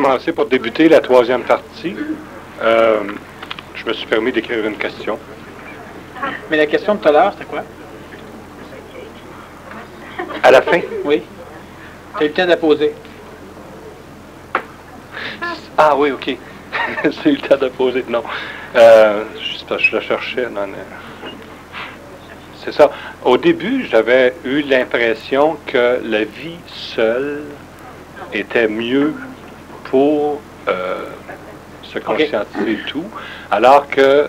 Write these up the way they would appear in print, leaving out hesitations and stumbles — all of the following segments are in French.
commencer, pour débuter la troisième partie, je me suis permis d'écrire une question. Mais la question de tout à l'heure, c'était quoi? À la fin? Oui. Tu as eu le temps de la poser. Ah oui, OK. J'ai eu le temps de la poser. Non. Je la cherchais. C'est ça. Au début, j'avais eu l'impression que la vie seule était mieux pour se conscientiser et tout, alors que...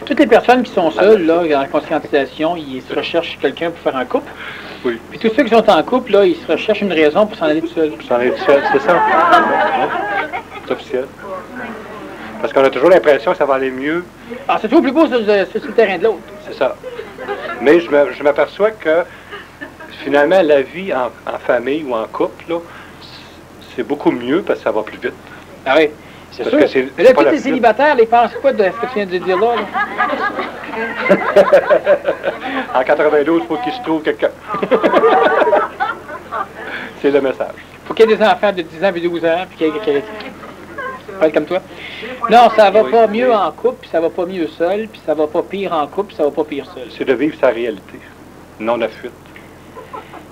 Toutes les personnes qui sont seules, là, dans la conscientisation, ils se recherchent quelqu'un pour faire un couple. Oui. Puis tous ceux qui sont en couple, là, ils se recherchent une raison pour s'en aller tout seul. Pour s'en aller tout seul, c'est ça? C'est officiel. Parce qu'on a toujours l'impression que ça va aller mieux. Ah, c'est toujours plus beau sur le terrain de l'autre. C'est ça. Mais je m'aperçois que, finalement, la vie en famille ou en couple, là, c'est beaucoup mieux parce que ça va plus vite. Ah oui, c'est sûr. Mais là, tous les célibataires, ils pensent quoi de ce que tu viens de dire là? En 92, il faut qu'il se trouve quelqu'un. C'est le message. Il faut qu'il y ait des enfants de 10 ans et 12 ans, puis qu'il y ait parle comme toi. Non, ça va pas mieux en couple, puis ça va pas mieux seul, puis ça va pas pire en couple, puis ça va pas pire seul. C'est de vivre sa réalité, non la fuite.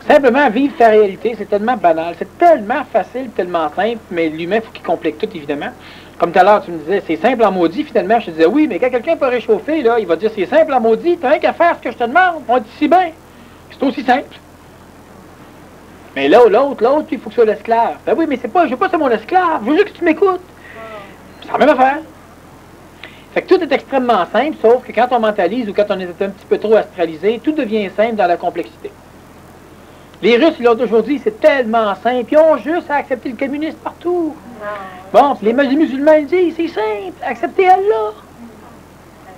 Simplement vivre ta réalité, c'est tellement banal, c'est tellement facile, tellement simple, mais l'humain, il faut qu'il complique tout, évidemment. Comme tout à l'heure, tu me disais, c'est simple en maudit, finalement, je te disais, oui, mais quand quelqu'un peut réchauffer, là, il va dire, c'est simple en maudit, t'as rien qu'à faire ce que je te demande, on dit si bien. C'est aussi simple. Mais là, l'autre, il faut que tu sois l'esclave. Ben oui, mais c'est pas, je veux pas ser mon esclave, je veux juste que tu m'écoutes. C'est la même affaire. Fait que tout est extrêmement simple, sauf que quand on mentalise ou quand on est un petit peu trop astralisé, tout devient simple dans la complexité. Les Russes, ils l'ont aujourd'hui, c'est tellement simple. Ils ont juste à accepter le communisme partout. Bon, les musulmans ils disent, c'est simple, acceptez Allah.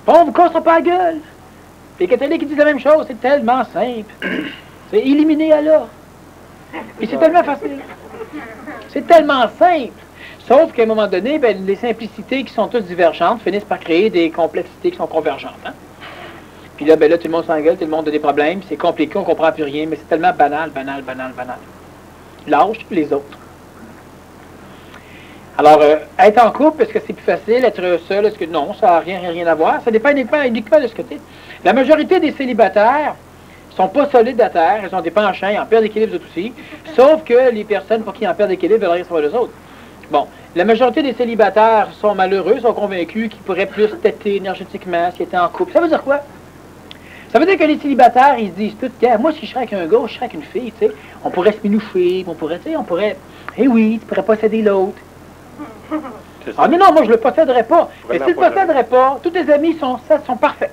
Bon, vous cassez pas la gueule. Les catholiques ils disent la même chose, c'est tellement simple. C'est éliminer Allah. Et c'est tellement facile. C'est tellement simple. Sauf qu'à un moment donné, ben, les simplicités qui sont toutes divergentes finissent par créer des complexités qui sont convergentes. Hein? Puis là, ben là, tout le monde s'engueule, tout le monde a des problèmes, c'est compliqué, on comprend plus rien, mais c'est tellement banal. Lâche les autres. Alors, être en couple, est-ce que c'est plus facile? Être seul, est-ce que non, ça n'a rien à voir. Ça dépend uniquement de ce que tu es. La majorité des célibataires sont pas solides à terre, ils ont des penchants, ils en perdent d'équilibre eux aussi, sauf que les personnes pour qui ils en perdent d'équilibre veulent rien savoir des autres. Bon, la majorité des célibataires sont malheureux, sont convaincus qu'ils pourraient plus têter énergétiquement s'ils étaient en couple. Ça veut dire quoi? Ça veut dire que les célibataires, ils se disent tout, moi si je serais avec un gars, je serais avec une fille, tu sais, on pourrait se minoucher, on pourrait, eh oui, tu pourrais posséder l'autre. Ah non, moi je le posséderais pas. Mais si tu le posséderais pas, tous tes amis sont parfaits.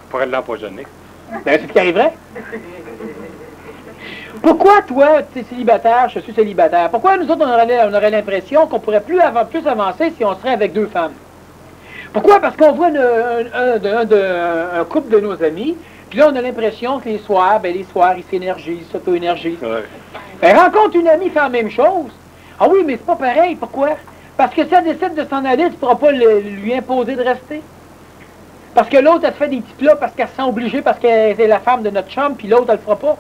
On pourrait l'empoisonner. Ben, c'est ce qui arriverait. Pourquoi, toi, tu es célibataire, je suis célibataire? Pourquoi nous autres, on aurait l'impression qu'on pourrait plus avancer si on serait avec deux femmes? Pourquoi? Parce qu'on voit un couple de nos amis, puis là, on a l'impression que les soirs, ils s'énergisent, ils s'auto-énergisent. Ouais. Ben, rencontre une amie, fait la même chose. Ah oui, mais c'est pas pareil. Pourquoi? Parce que si elle décide de s'en aller, tu ne pourras pas lui imposer de rester. Parce que l'autre, elle te fait des petits plats parce qu'elle se sent obligée, parce qu'elle est la femme de notre chum, puis l'autre, elle le fera pas.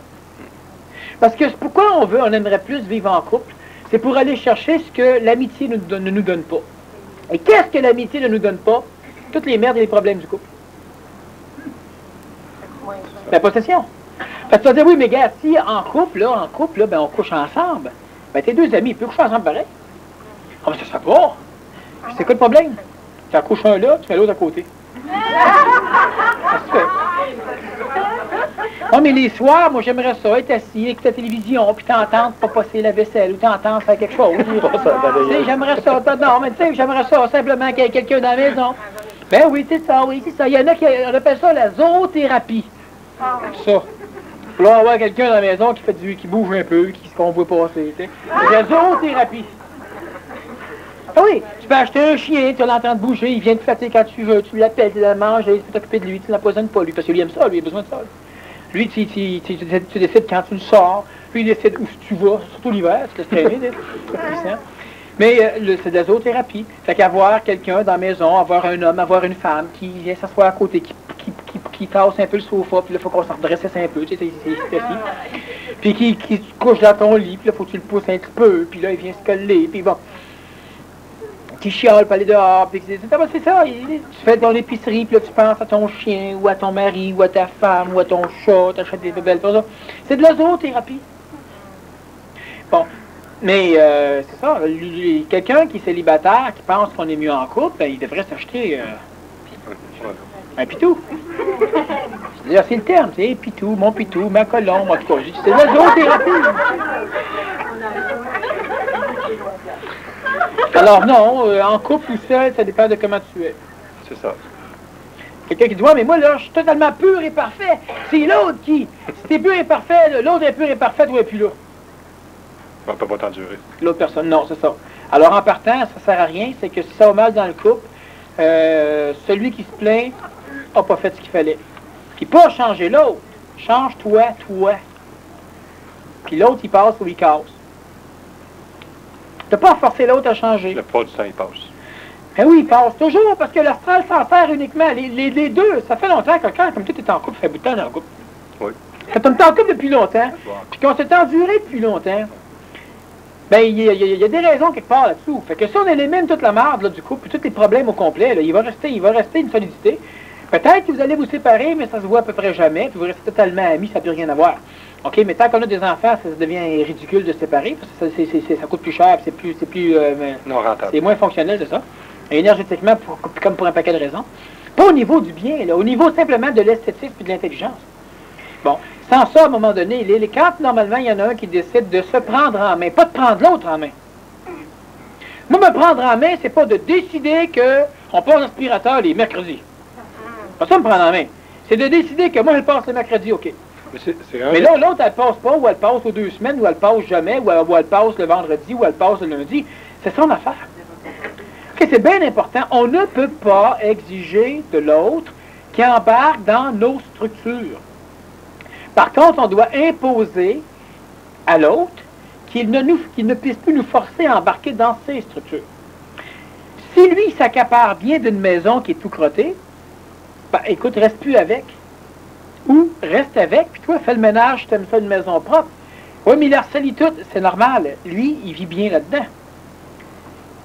Parce que pourquoi on aimerait plus vivre en couple? C'est pour aller chercher ce que l'amitié ne nous donne pas. Et qu'est-ce que l'amitié ne nous donne pas? Toutes les merdes et les problèmes du couple. La possession. Parce que tu vas dire, oui, mais gars, si en couple, ben, on couche ensemble. Ben, tes deux amis, ils peuvent coucher ensemble pareil. Ah, mais ça serait pas. C'est quoi le problème? Tu en couches un là, tu mets l'autre à côté. Ça se fait. Oh, mais les soirs, moi, j'aimerais ça, être assis, écouter la télévision, puis t'entendre pas passer la vaisselle, ou t'entendre faire quelque chose. J'aimerais ça. Non, mais tu sais, j'aimerais ça, simplement qu'il y ait quelqu'un dans la maison. Ben oui, c'est ça. Il y en a on appelle ça la zoothérapie. Ça. Il faut avoir quelqu'un dans la maison qui bouge un peu, qu'on voit passer, tu sais. C'est la zoothérapie. Ah oui, tu peux acheter un chien, tu l'entends bouger, il vient te flatter quand tu veux, tu l'appelles, tu la manges, tu peux t'occuper de lui, tu ne l'empoisonnes pas, lui, parce qu'il aime ça, lui, il a besoin de ça. Lui, tu décides quand tu le sors, lui, il décide où tu vas, surtout l'hiver, tu te laisses traîner, c'est puissant. Mais c'est de la zoothérapie. Fait qu'avoir quelqu'un dans la maison, avoir un homme, avoir une femme qui vient s'asseoir à côté, qui tasse un peu le sofa, puis là, il faut qu'on se redresse un peu, tu sais, c'est assis. Puis qui couche dans ton lit, puis là, il faut que tu le pousses un petit peu, puis là, il vient se coller, puis bon. qui chiale, pas aller dehors, puis c'est ça, tu fais ton épicerie, puis là tu penses à ton chien, ou à ton mari, ou à ta femme, ou à ton chat, t'achètes des bébelles, tout ça. C'est de la zoothérapie. Bon, mais c'est ça, quelqu'un qui est célibataire, qui pense qu'on est mieux en couple, ben, il devrait s'acheter un pitou. C'est le terme, c'est pitou, mon pitou, ma colombe, en tout cas, c'est de la zoothérapie. Alors non, en couple ou seul, ça dépend de comment tu es. C'est ça. Quelqu'un qui dit, ouais, mais moi, là, je suis totalement pur et parfait. C'est l'autre qui, si t'es pur et parfait, l'autre est pur et parfait, toi, et plus là. On ne peut pas t'endurer. L'autre personne, non, c'est ça. Alors, en partant, ça sert à rien, c'est que si ça va mal dans le couple, celui qui se plaint n'a pas fait ce qu'il fallait. Puis pas changer l'autre. Change-toi, toi. Puis l'autre, il passe ou il casse. Tu n'as pas à forcer l'autre à changer. Le pas du temps, il passe. Ben oui, il passe toujours, parce que l'astral s'en sert uniquement. Les deux, ça fait longtemps que quand, comme tu es en couple, ça fait bout de temps dans le couple. Oui. Quand on est en couple depuis longtemps, puis qu'on s'est enduré depuis longtemps, ben il y a des raisons quelque part là-dessous. Fait que si on élimine toute la marde là, du couple, puis tous les problèmes au complet, là, il va rester une solidité. Peut-être que vous allez vous séparer, mais ça se voit à peu près jamais, puis vous restez totalement amis, ça n'a plus rien à voir. OK, mais tant qu'on a des enfants, ça devient ridicule de se séparer, parce que ça coûte plus cher, c'est plus non rentable. C'est moins fonctionnel, c'est ça. Et énergétiquement, comme pour un paquet de raisons. Pas au niveau du bien, là, au niveau simplement de l'esthétisme et de l'intelligence. Bon, sans ça, à un moment donné, quand normalement il y en a un qui décide de se prendre en main, pas de prendre l'autre en main. Moi, me prendre en main, c'est pas de décider qu'on passe l'aspirateur les mercredis. Pas ça me prendre en main. C'est de décider que moi, je passe le mercredi, OK. Mais là, l'autre, elle passe pas, ou elle passe aux 2 semaines, ou elle passe jamais, ou elle passe le vendredi, ou elle passe le lundi. C'est son affaire. OK, c'est bien important. On ne peut pas exiger de l'autre qui embarque dans nos structures. Par contre, on doit imposer à l'autre qu'il ne puisse plus nous forcer à embarquer dans ses structures. Si lui, il s'accapare bien d'une maison qui est tout crottée, ben, écoute, reste plus avec. Ou reste avec, puis toi, fais le ménage, tu aimes ça, une maison propre. Oui, mais il harcèle tout, c'est normal. Lui, il vit bien là-dedans.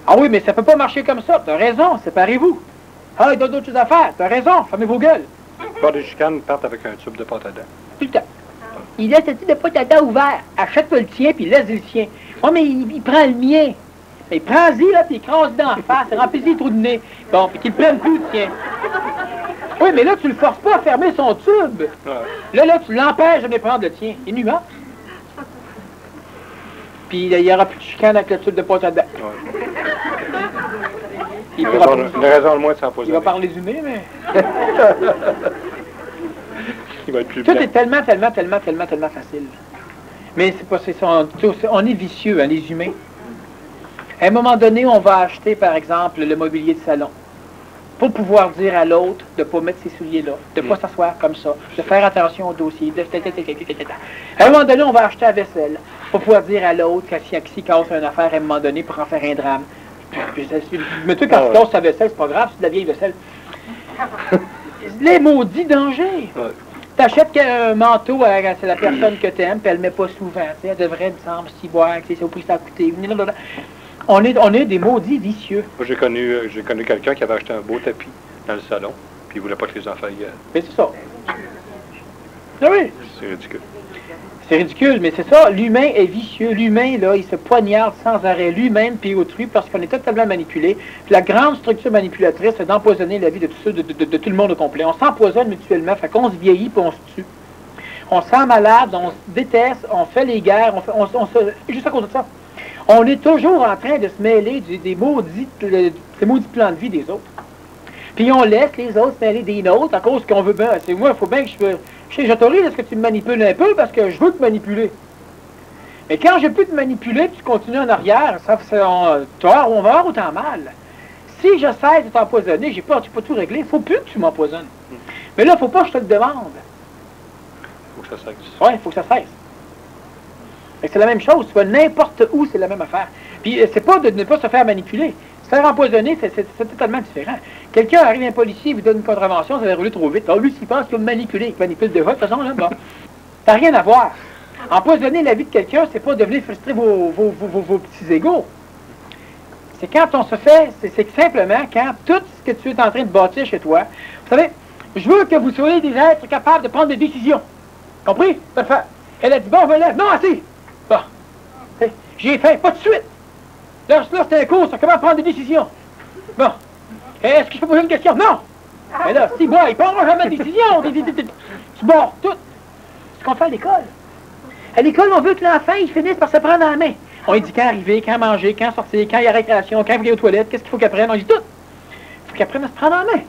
Ah oui, mais ça peut pas marcher comme ça. T'as raison, séparez-vous. Ah, il y a d'autres choses à faire. T'as raison, fermez vos gueules. Pas des chicanes partent avec un tube de pâte à dents. Tout le temps. Il laisse le tube de pâte à dents ouvert. Achète-toi le tien, puis laisse le sien. Oui, mais il prend le mien. Il prend-y, là, puis il crase d'en face, remplis-y le trou de nez. Bon, puis qu'il prenne plus le tien. Oui, mais là, tu le forces pas à fermer son tube. Ouais. Là, tu l'empêches de prendre le tien. Il est nuant. Puis il n'y aura plus de chicane avec le tube de pâte à dents. Ouais. Il pourra une raison de moins de s'empoisonner. Il va parler du nez, mais... Il va être plus Tout blanc. est tellement facile. Mais c'est pas ça. On est vicieux, hein, les humains. À un moment donné, on va acheter, par exemple, le mobilier de salon. Pour pouvoir dire à l'autre de ne pas mettre ses souliers là, de ne pas s'asseoir comme ça, de faire attention au dossier, À un moment donné, on va acheter la vaisselle. Pour pouvoir dire à l'autre s'il casse une affaire à un moment donné pour en faire un drame. Mais toi, quand tu casses ta vaisselle, c'est pas grave, c'est de la vieille vaisselle. Les maudits dangers. Ouais. T'achètes un manteau à c'est la personne que t'aimes, puis elle ne met pas souvent. Elle devrait, me semble, s'y boire, c'est au prix que ça a coûté. On est des maudits vicieux. Moi, j'ai connu quelqu'un qui avait acheté un beau tapis dans le salon, puis il voulait pas que les enfants y aillent. Mais c'est ça. Ah oui. C'est ridicule. C'est ridicule, mais c'est ça. L'humain est vicieux. L'humain, là, il se poignarde sans arrêt lui-même puis autrui parce qu'on est totalement manipulé. Puis la grande structure manipulatrice, c'est d'empoisonner la vie de tout le monde au complet. On s'empoisonne mutuellement, fait qu'on se vieillit puis on se tue. On se sent malade, on se déteste, on fait les guerres, juste à cause de ça. On est toujours en train de se mêler des maudits plans de vie des autres. Puis on laisse les autres se mêler des nôtres à cause qu'on veut bien. C'est moi, il faut bien que j'autorise, est-ce que tu me manipules un peu parce que je veux te manipuler. Mais quand je peux te manipuler, puis tu continues en arrière, on va avoir autant mal. Si je cesse de t'empoisonner, tu peux pas tout régler, il faut plus que tu m'empoisonnes. Mais là, il faut pas que je te le demande. Il faut que ça cesse. Oui, il faut que ça cesse. C'est la même chose, tu vas n'importe où, c'est la même affaire. Puis c'est pas de ne pas se faire manipuler. Se faire empoisonner, c'est totalement différent. Quelqu'un arrive, un policier, vous donne une contravention, ça va rouler trop vite. Alors lui, s'il pense qu'il va me manipuler, il manipule de votre façon, là, bon. Ça n'a rien à voir. Empoisonner la vie de quelqu'un, c'est pas de venir frustrer vos petits égos. C'est quand on se fait, c'est simplement quand tout ce que tu es en train de bâtir chez toi, vous savez, je veux que vous soyez des êtres capables de prendre des décisions. Compris? Parfait. Elle a dit, bon, relève. Non, assez. Bon. J'ai faim, pas de suite. Là c'est un cours sur comment prendre des décisions. Bon. Est-ce que je peux poser une question? Non. Mais là, si, bon, il prendra jamais de décision. Tu bords tout. C'est ce qu'on fait à l'école. À l'école, on veut que l'enfant, il finisse par se prendre en main. On lui dit quand arriver, quand manger, quand sortir, quand il y a récréation, quand il faut aller aux toilettes, qu'est-ce qu'il faut qu'il apprenne? On lui dit tout. Il faut qu'il apprenne à se prendre en main.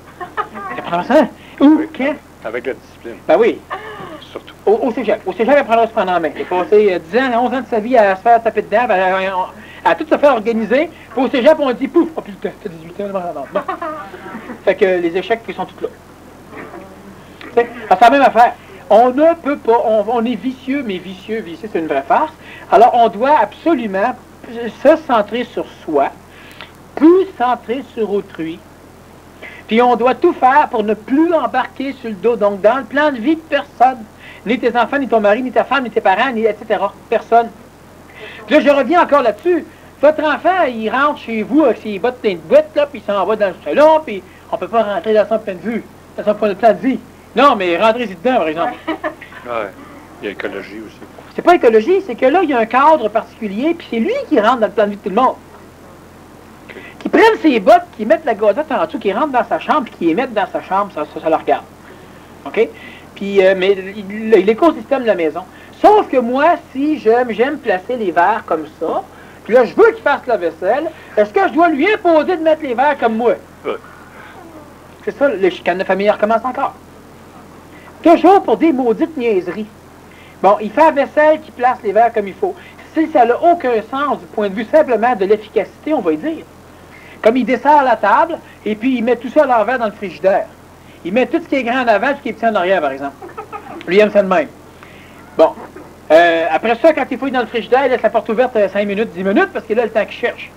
Il apprend ça. Où? Oui. Quand? Avec la discipline. Ben oui. Surtout. Au cégep. Au cégep, il apprendra à se prendre en main. Il a passé 10 ans, 11 ans de sa vie à se faire taper dedans, à tout se faire organiser. Puis au cégep, on dit pouf, oh putain, t'as 18 ans, bon. Fait que les échecs, ils sont tous là. C'est la même affaire. On ne peut pas, on est vicieux, mais vicieux, c'est une vraie farce. Alors, on doit absolument se centrer sur soi, plus centrer sur autrui. Puis on doit tout faire pour ne plus embarquer sur le dos. Donc, dans le plan de vie de personne, ni tes enfants, ni ton mari, ni ta femme, ni tes parents, ni etc. Personne. Puis là, je reviens encore là-dessus. Votre enfant, il rentre chez vous avec ses bottes pleines de boîtes, là, puis il s'en va dans le salon, puis on peut pas rentrer dans son plan de vue, dans son plan de vie. Non, mais rentrez-y dedans, par exemple. Ouais. Il y a l'écologie aussi. C'est pas écologie, c'est que là, il y a un cadre particulier, puis c'est lui qui rentre dans le plan de vie de tout le monde. Qui prennent ses bottes, qui mettent la gazette en dessous, qui rentrent dans sa chambre, puis qui les mettent dans sa chambre, ça le regarde. OK? Puis, mais l'écosystème de la maison. Sauf que moi, si j'aime placer les verres comme ça, puis là, je veux qu'il fasse la vaisselle, est-ce que je dois lui imposer de mettre les verres comme moi? Ouais. C'est ça, les chicanes de famille recommencent encore. Toujours pour des maudites niaiseries. Bon, il fait la vaisselle, qu'il place les verres comme il faut. Si ça n'a aucun sens du point de vue simplement de l'efficacité, on va y dire. Comme il dessert la table, et puis il met tout ça à l'envers dans le frigidaire. Il met tout ce qui est grand en avant, tout ce qui est petit en arrière, par exemple. Lui, il aime ça de même. Bon. Après ça, quand il fouille dans le frigidaire, il laisse la porte ouverte 5 minutes, 10 minutes, parce qu'il a le temps qu'il cherche.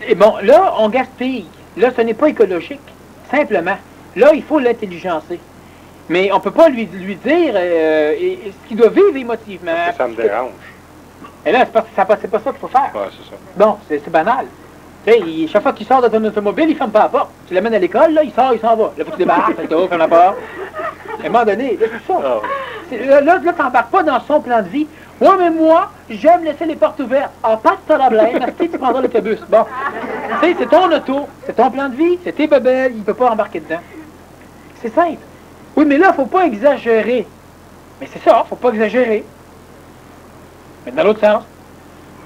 Et bon, là, on gaspille. Là, ce n'est pas écologique. Simplement. Là, il faut l'intelligencer. Mais on ne peut pas lui dire ce qu'il doit vivre émotivement. Parce que ça me dérange. Et là, c'est pas ça qu'il faut faire. Ouais, c'est ça. Bon, c'est banal. Tu sais, chaque fois qu'il sort de ton automobile, il ne ferme pas la porte. Tu l'amènes à l'école, là, il sort, il s'en va. Là, faut que tu débarques, fais le tour, ferme la porte. À un moment donné, là, c'est ça. Oh. Là, tu n'embarques pas dans son plan de vie. Ouais, mais moi, j'aime laisser les portes ouvertes. Ah, pas de problème, merci, tu prendras l'autobus. Bon. Tu sais, c'est ton auto, c'est ton plan de vie, c'est tes bebelles, il ne peut pas embarquer dedans. C'est simple. Oui, mais là, il ne faut pas exagérer. Mais c'est ça, il ne faut pas exagérer. Mais dans l'autre sens,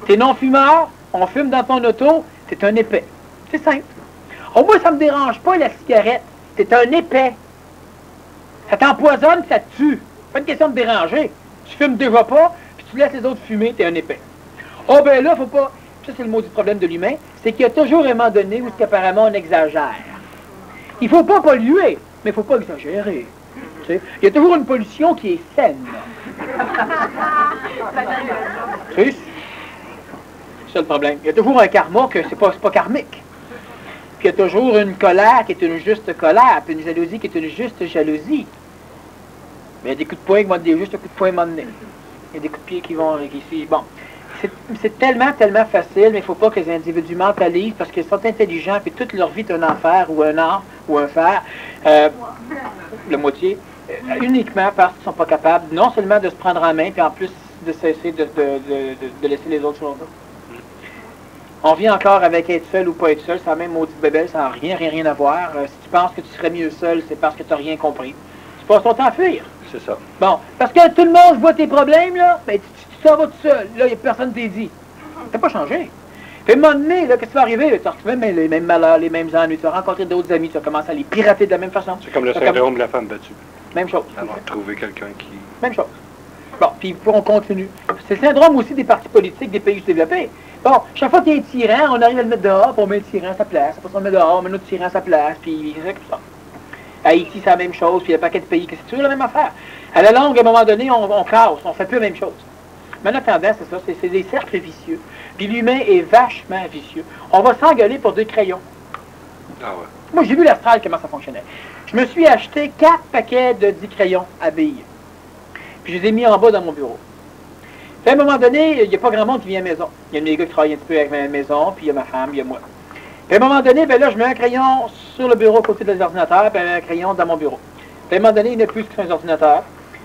t'es non-fumeur, on fume dans ton auto, t'es un épais. C'est simple. Au moins, ça ne me dérange pas la cigarette. T'es un épais. Ça t'empoisonne, ça te tue. Pas une question de déranger. Tu fumes déjà pas, puis tu laisses les autres fumer, t'es un épais. Oh ben là, faut pas... Ça, c'est le maudit problème de l'humain, c'est qu'il y a toujours un moment donné où apparemment on exagère. Il faut pas polluer, mais il faut pas exagérer. Tu sais, il y a toujours une pollution qui est saine. Tu sais, c'est ça le problème. Il y a toujours un karma que c'est pas karmique. Puis il y a toujours une colère qui est une juste colère, puis une jalousie qui est une juste jalousie. Mais il y a des coups de poing qui vont être des justes coups de poing m'emmener. Il y a des coups de pied qui vont... Bon, c'est tellement facile, mais il ne faut pas que les individus mentalisent parce qu'ils sont intelligents, puis toute leur vie est un enfer, ou un art, ou un fer, le moitié, uniquement parce qu'ils ne sont pas capables, non seulement de se prendre en main, puis en plus de cesser de laisser les autres choses. On vit encore avec être seul ou pas être seul, c'est la même maudite bébelle, ça n'a rien à voir. Si tu penses que tu serais mieux seul, c'est parce que tu n'as rien compris. Tu passes ton temps à fuir. C'est ça. Bon, parce que tout le monde voit tes problèmes, là, ben, tu t'en vas tout seul. Là, il n'y a personne qui t'a dit. T'as pas changé. Puis à un moment donné, là, qu'est-ce qui va arriver? Tu vas retrouver les mêmes malheurs, les mêmes ennuis, tu vas rencontrer d'autres amis, tu vas commencer à les pirater de la même façon. C'est comme le syndrome de la femme battue. Même chose. Avoir trouvé quelqu'un qui... Même chose. Bon, puis on continue. C'est le syndrome aussi des partis politiques des pays développés. Bon, chaque fois qu'il y a un tyran, on arrive à le mettre dehors, puis on met un tyran à sa place. Après, on le met dehors, on met un autre tyran à sa place, puis c'est comme ça. Haïti, c'est la même chose, puis il y a un paquet de pays que c'est toujours la même affaire. À la longue, à un moment donné, on casse, on fait plus la même chose. Mais en attendant, c'est ça, c'est des cercles vicieux. Puis l'humain est vachement vicieux. On va s'engueuler pour 2 crayons. Ah ouais. Moi, j'ai vu l'astral, comment ça fonctionnait. Je me suis acheté 4 paquets de 10 crayons à billes. Puis je les ai mis en bas dans mon bureau. Puis à un moment donné, il n'y a pas grand monde qui vient à la maison. Il y a mes gars qui travaillent un petit peu avec ma maison, puis il y a ma femme, il y a moi. Puis à un moment donné, ben là, je mets un crayon sur le bureau à côté de l'ordinateur, puis un crayon dans mon bureau. Puis à un moment donné, il n'y a plus qu'un ordinateur.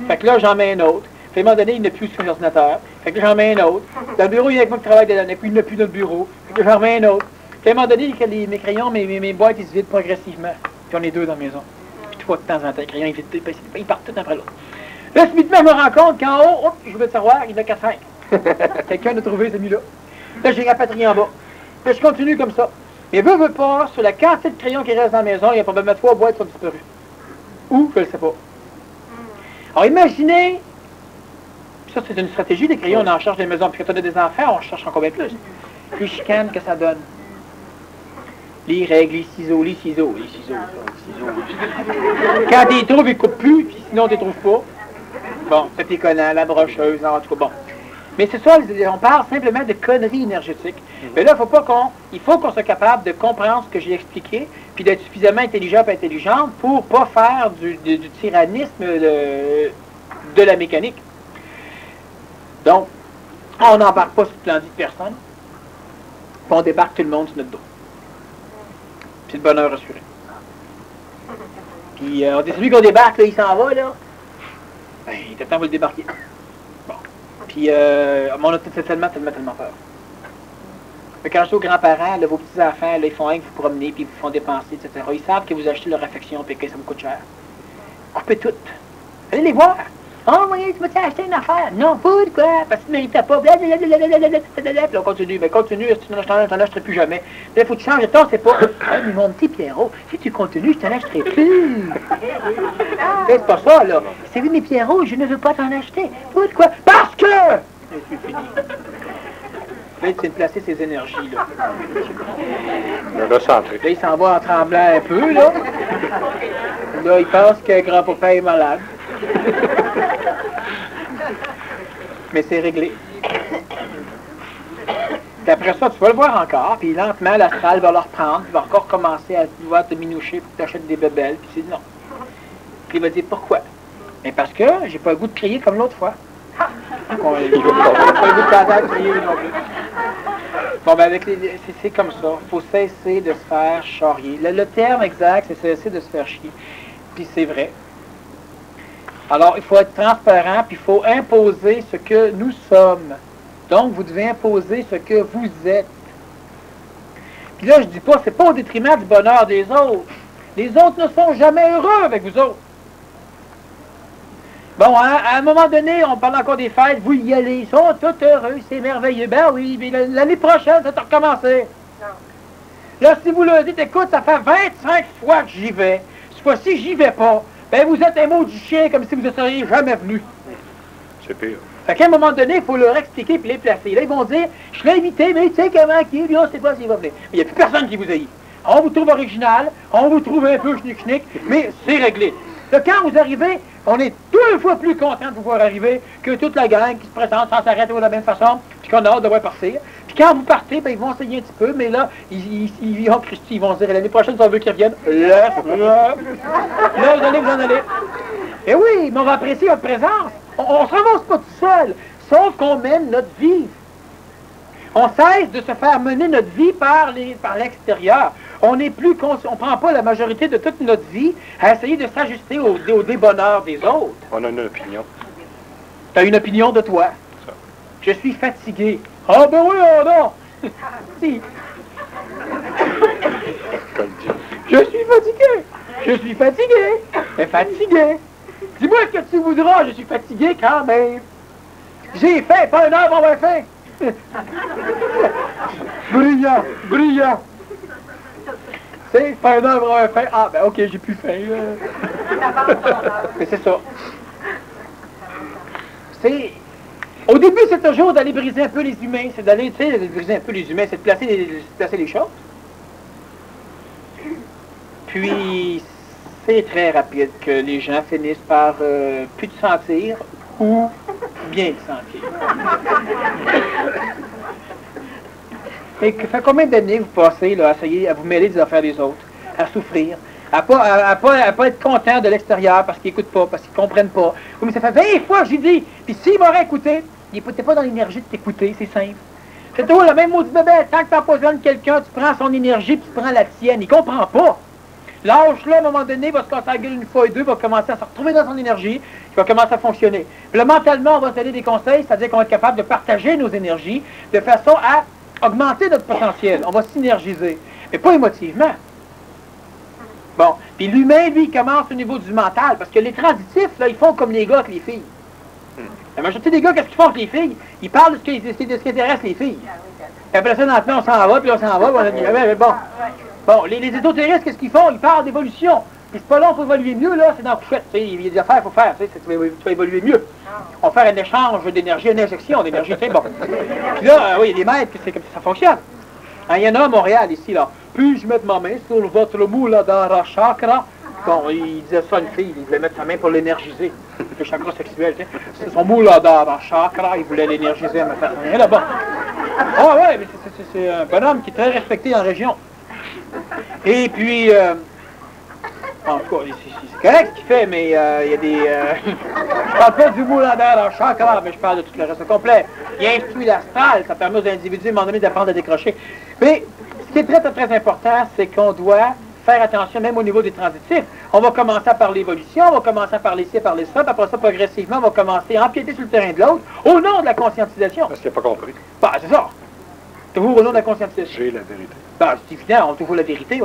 Fait que là, j'en mets un autre. Puis à un moment donné, il n'y a plus qu'un ordinateur. Fait que là, j'en mets un autre. Dans le bureau, il y a avec moi qui travaille dedans, puis il n'y a plus dans le bureau. Fait que j'en mets un autre. Puis à un moment donné, mes crayons, mes boîtes, ils se vident progressivement. Puis on est deux dans la maison. Puis tu vois de temps en temps, les crayons, ils partent tout après l'autre. Là, subitement, je me rends compte qu'en haut, je vais le savoir, il n'y en a qu'à 5. Quelqu'un a trouvé celui-là. Là, j'ai rapatrié en bas. Puis je continue comme ça. Mais veut pas, sur la quantité de crayons qui restent dans la maison, il y a probablement 3 boîtes qui sont disparues. Où? Je ne le sais pas. Alors imaginez, ça c'est une stratégie, des crayons, on en cherche des maisons, puis quand on a des enfants, on cherche encore bien plus. Les chicanes que ça donne. Les règles, les ciseaux. Quand tu les trouves, ils ne coupent plus, puis sinon tu les trouves pas. Bon, c'est tes collants, la brocheuse, en tout cas, bon. Mais c'est ça, on parle simplement de conneries énergétiques. Mais là, il faut qu'on soit capable de comprendre ce que j'ai expliqué, puis d'être suffisamment intelligent et intelligente pour pas faire du tyrannisme de la mécanique. Donc, on n'embarque pas sur le plan dit de personne, puis on débarque tout le monde sur notre dos. C'est le bonheur assuré. Puis, on dit, celui qu'on débarque, là, il s'en va, là. Ben, il est temps de le débarquer. Bon. Puis, on a tellement peur. Fait quand je dis aux grands-parents, là, vos petits-enfants, là, ils font rien que vous promener, puis ils vous font dépenser, etc. Ils savent que vous achetez leur affection, puis que ça vous coûte cher. Coupez tout. Allez les voir. Oh, oui, tu m'as acheté une affaire. Non, pourquoi? Parce que tu ne méritais pas. Puis on continue. Ben, continue, si tu n'en achèteras plus jamais. Là, il faut que tu changes de temps, c'est pas. Ah, mais mon petit Pierrot, si tu continues, je t'en achèterai plus. C'est pas ça, là. C'est oui, mais Pierrot, je ne veux pas t'en acheter. Pourquoi? Parce que! C'est fini. Là, il s'est placé ses énergies, là. Le recentrer. Là, il s'en va en tremblant un peu, là. Là, il pense que grand-papa est malade. Mais c'est réglé. Puis après ça, tu vas le voir encore, puis lentement, l'astral va le reprendre, il va encore commencer à pouvoir te minoucher pour que tu achètes des bébelles, puis c'est non. Puis il va dire pourquoi? Mais parce que j'ai pas le goût de crier comme l'autre fois. J'ai pas le goût de crier non plus. Bon, ben c'est comme ça. Il faut cesser de se faire charrier. Le terme exact, c'est cesser de se faire chier. Puis c'est vrai. Alors, il faut être transparent, puis il faut imposer ce que nous sommes. Donc, vous devez imposer ce que vous êtes. Puis là, je dis pas, c'est pas au détriment du bonheur des autres. Les autres ne sont jamais heureux avec vous autres. Bon, hein, à un moment donné, on parle encore des fêtes, vous y allez, ils sont tous heureux, c'est merveilleux. Ben oui, mais l'année prochaine, ça va recommencer. Là, si vous leur dites, écoute, ça fait 25 fois que j'y vais, cette fois-ci, j'y vais pas, ben vous êtes un maudit chien comme si vous ne seriez jamais venu. C'est pire. Fait qu'à un moment donné, il faut leur expliquer puis les placer. Là, ils vont dire, je l'ai invité, mais tu sais comment qui est, on sait pas s'il va venir. Mais il n'y a plus personne qui vous haït. On vous trouve original, on vous trouve un peu schnick-schnick, mais c'est réglé. Là, quand vous arrivez, on est 2 fois plus content de vous voir arriver que toute la gang qui se présente sans s'arrêter de la même façon, puis qu'on a hâte de voir partir. Puis quand vous partez, ben, ils vont essayer un petit peu, mais là, ils vont se dire, l'année prochaine, si on veut qu'ils reviennent, là, vous allez vous en aller. Et oui, mais on va apprécier votre présence. On ne se ramasse pas tout seul, sauf qu'on mène notre vie. On cesse de se faire mener notre vie par l'extérieur. On n'est plus on prend pas la majorité de toute notre vie à essayer de s'ajuster au débonheur des autres. On a une opinion. Tu as une opinion de toi. Ça. Je suis fatigué. Ah ben oui, oh non! Si. Je suis fatigué. Je suis fatigué. Mais fatigué. Dis-moi ce que tu voudras, je suis fatigué quand même. J'ai faim, pas une heure pour avoir faim. Brillant, brillant. C'est pas une heure pour avoir faim. Ah, ben ok, j'ai plus faim. Mais c'est ça. Au début, c'est toujours d'aller briser un peu les humains. C'est d'aller, tu sais, briser un peu les humains, c'est de placer les choses. Puis, c'est très rapide que les gens finissent par plus te sentir ou bien te sentir. Et fait combien d'années vous passez là, à essayer à vous mêler des affaires des autres, à souffrir, à pas être content de l'extérieur parce qu'ils n'écoutent pas, parce qu'ils ne comprennent pas. Oui, mais ça fait 20 fois que j'ai dit, puis s'ils m'auraient écouté, il n'était pas dans l'énergie de t'écouter, c'est simple. C'est toujours le même maudit bébé, tant que tu empoisonnes quelqu'un, tu prends son énergie, puis tu prends la tienne, il comprend pas. Lâche-là, à un moment donné, il va se casser la gueule une fois et deux, il va commencer à se retrouver dans son énergie, il va commencer à fonctionner. Puis là, mentalement, on va se donner des conseils, c'est-à-dire qu'on va être capable de partager nos énergies de façon à augmenter notre potentiel. On va synergiser, mais pas émotivement. Bon, puis l'humain, lui, il commence au niveau du mental, parce que les transitifs, là, ils font comme les gars avec les filles. La majorité des gars, qu'est-ce qu'ils font avec les filles? Ils parlent de ce qui intéresse les filles. Et après ça, lentement, on s'en va, puis on s'en va, puis on a dit, bon. Bon, les ésotéristes, qu'est-ce qu'ils font? Ils parlent d'évolution. Puis c'est pas long pour évoluer mieux, là, c'est dans la couchette. Il y a des affaires qu'il faut faire, tu vas évoluer mieux. On va faire un échange d'énergie, une injection d'énergie, tu sais, bon. Puis là, oui, il y a des maîtres, c'est comme ça fonctionne. Hein, il y en a à Montréal, ici, là. Puis-je mettre ma main sur votre Muladhara chakra? Bon, il disait ça à une fille, il voulait mettre sa main pour l'énergiser. Le chakra sexuel, tu sais. C'est son Muladhara chakra, il voulait l'énergiser à ma façon. Et là-bas. Ah ouais, mais c'est un bonhomme qui est très respecté en région. Et puis, en tout cas, c'est correct ce qu'il fait, mais il y a des... je parle pas du Muladhara chakra, mais je parle de tout le reste complet. Il instruit l'astral, ça permet aux individus à un moment donné d'apprendre à décrocher. Mais ce qui est très, très, très important, c'est qu'on doit faire attention même au niveau des transitifs. On va commencer par l'évolution, on va commencer par les ci, par les ça, puis après ça, progressivement, on va commencer à empiéter sur le terrain de l'autre, au nom de la conscientisation. Parce qu'il n'a pas compris. Bah, c'est ça. Toujours au nom de la conscientisation. J'ai la vérité. Ben, c'est évident, on trouve la vérité.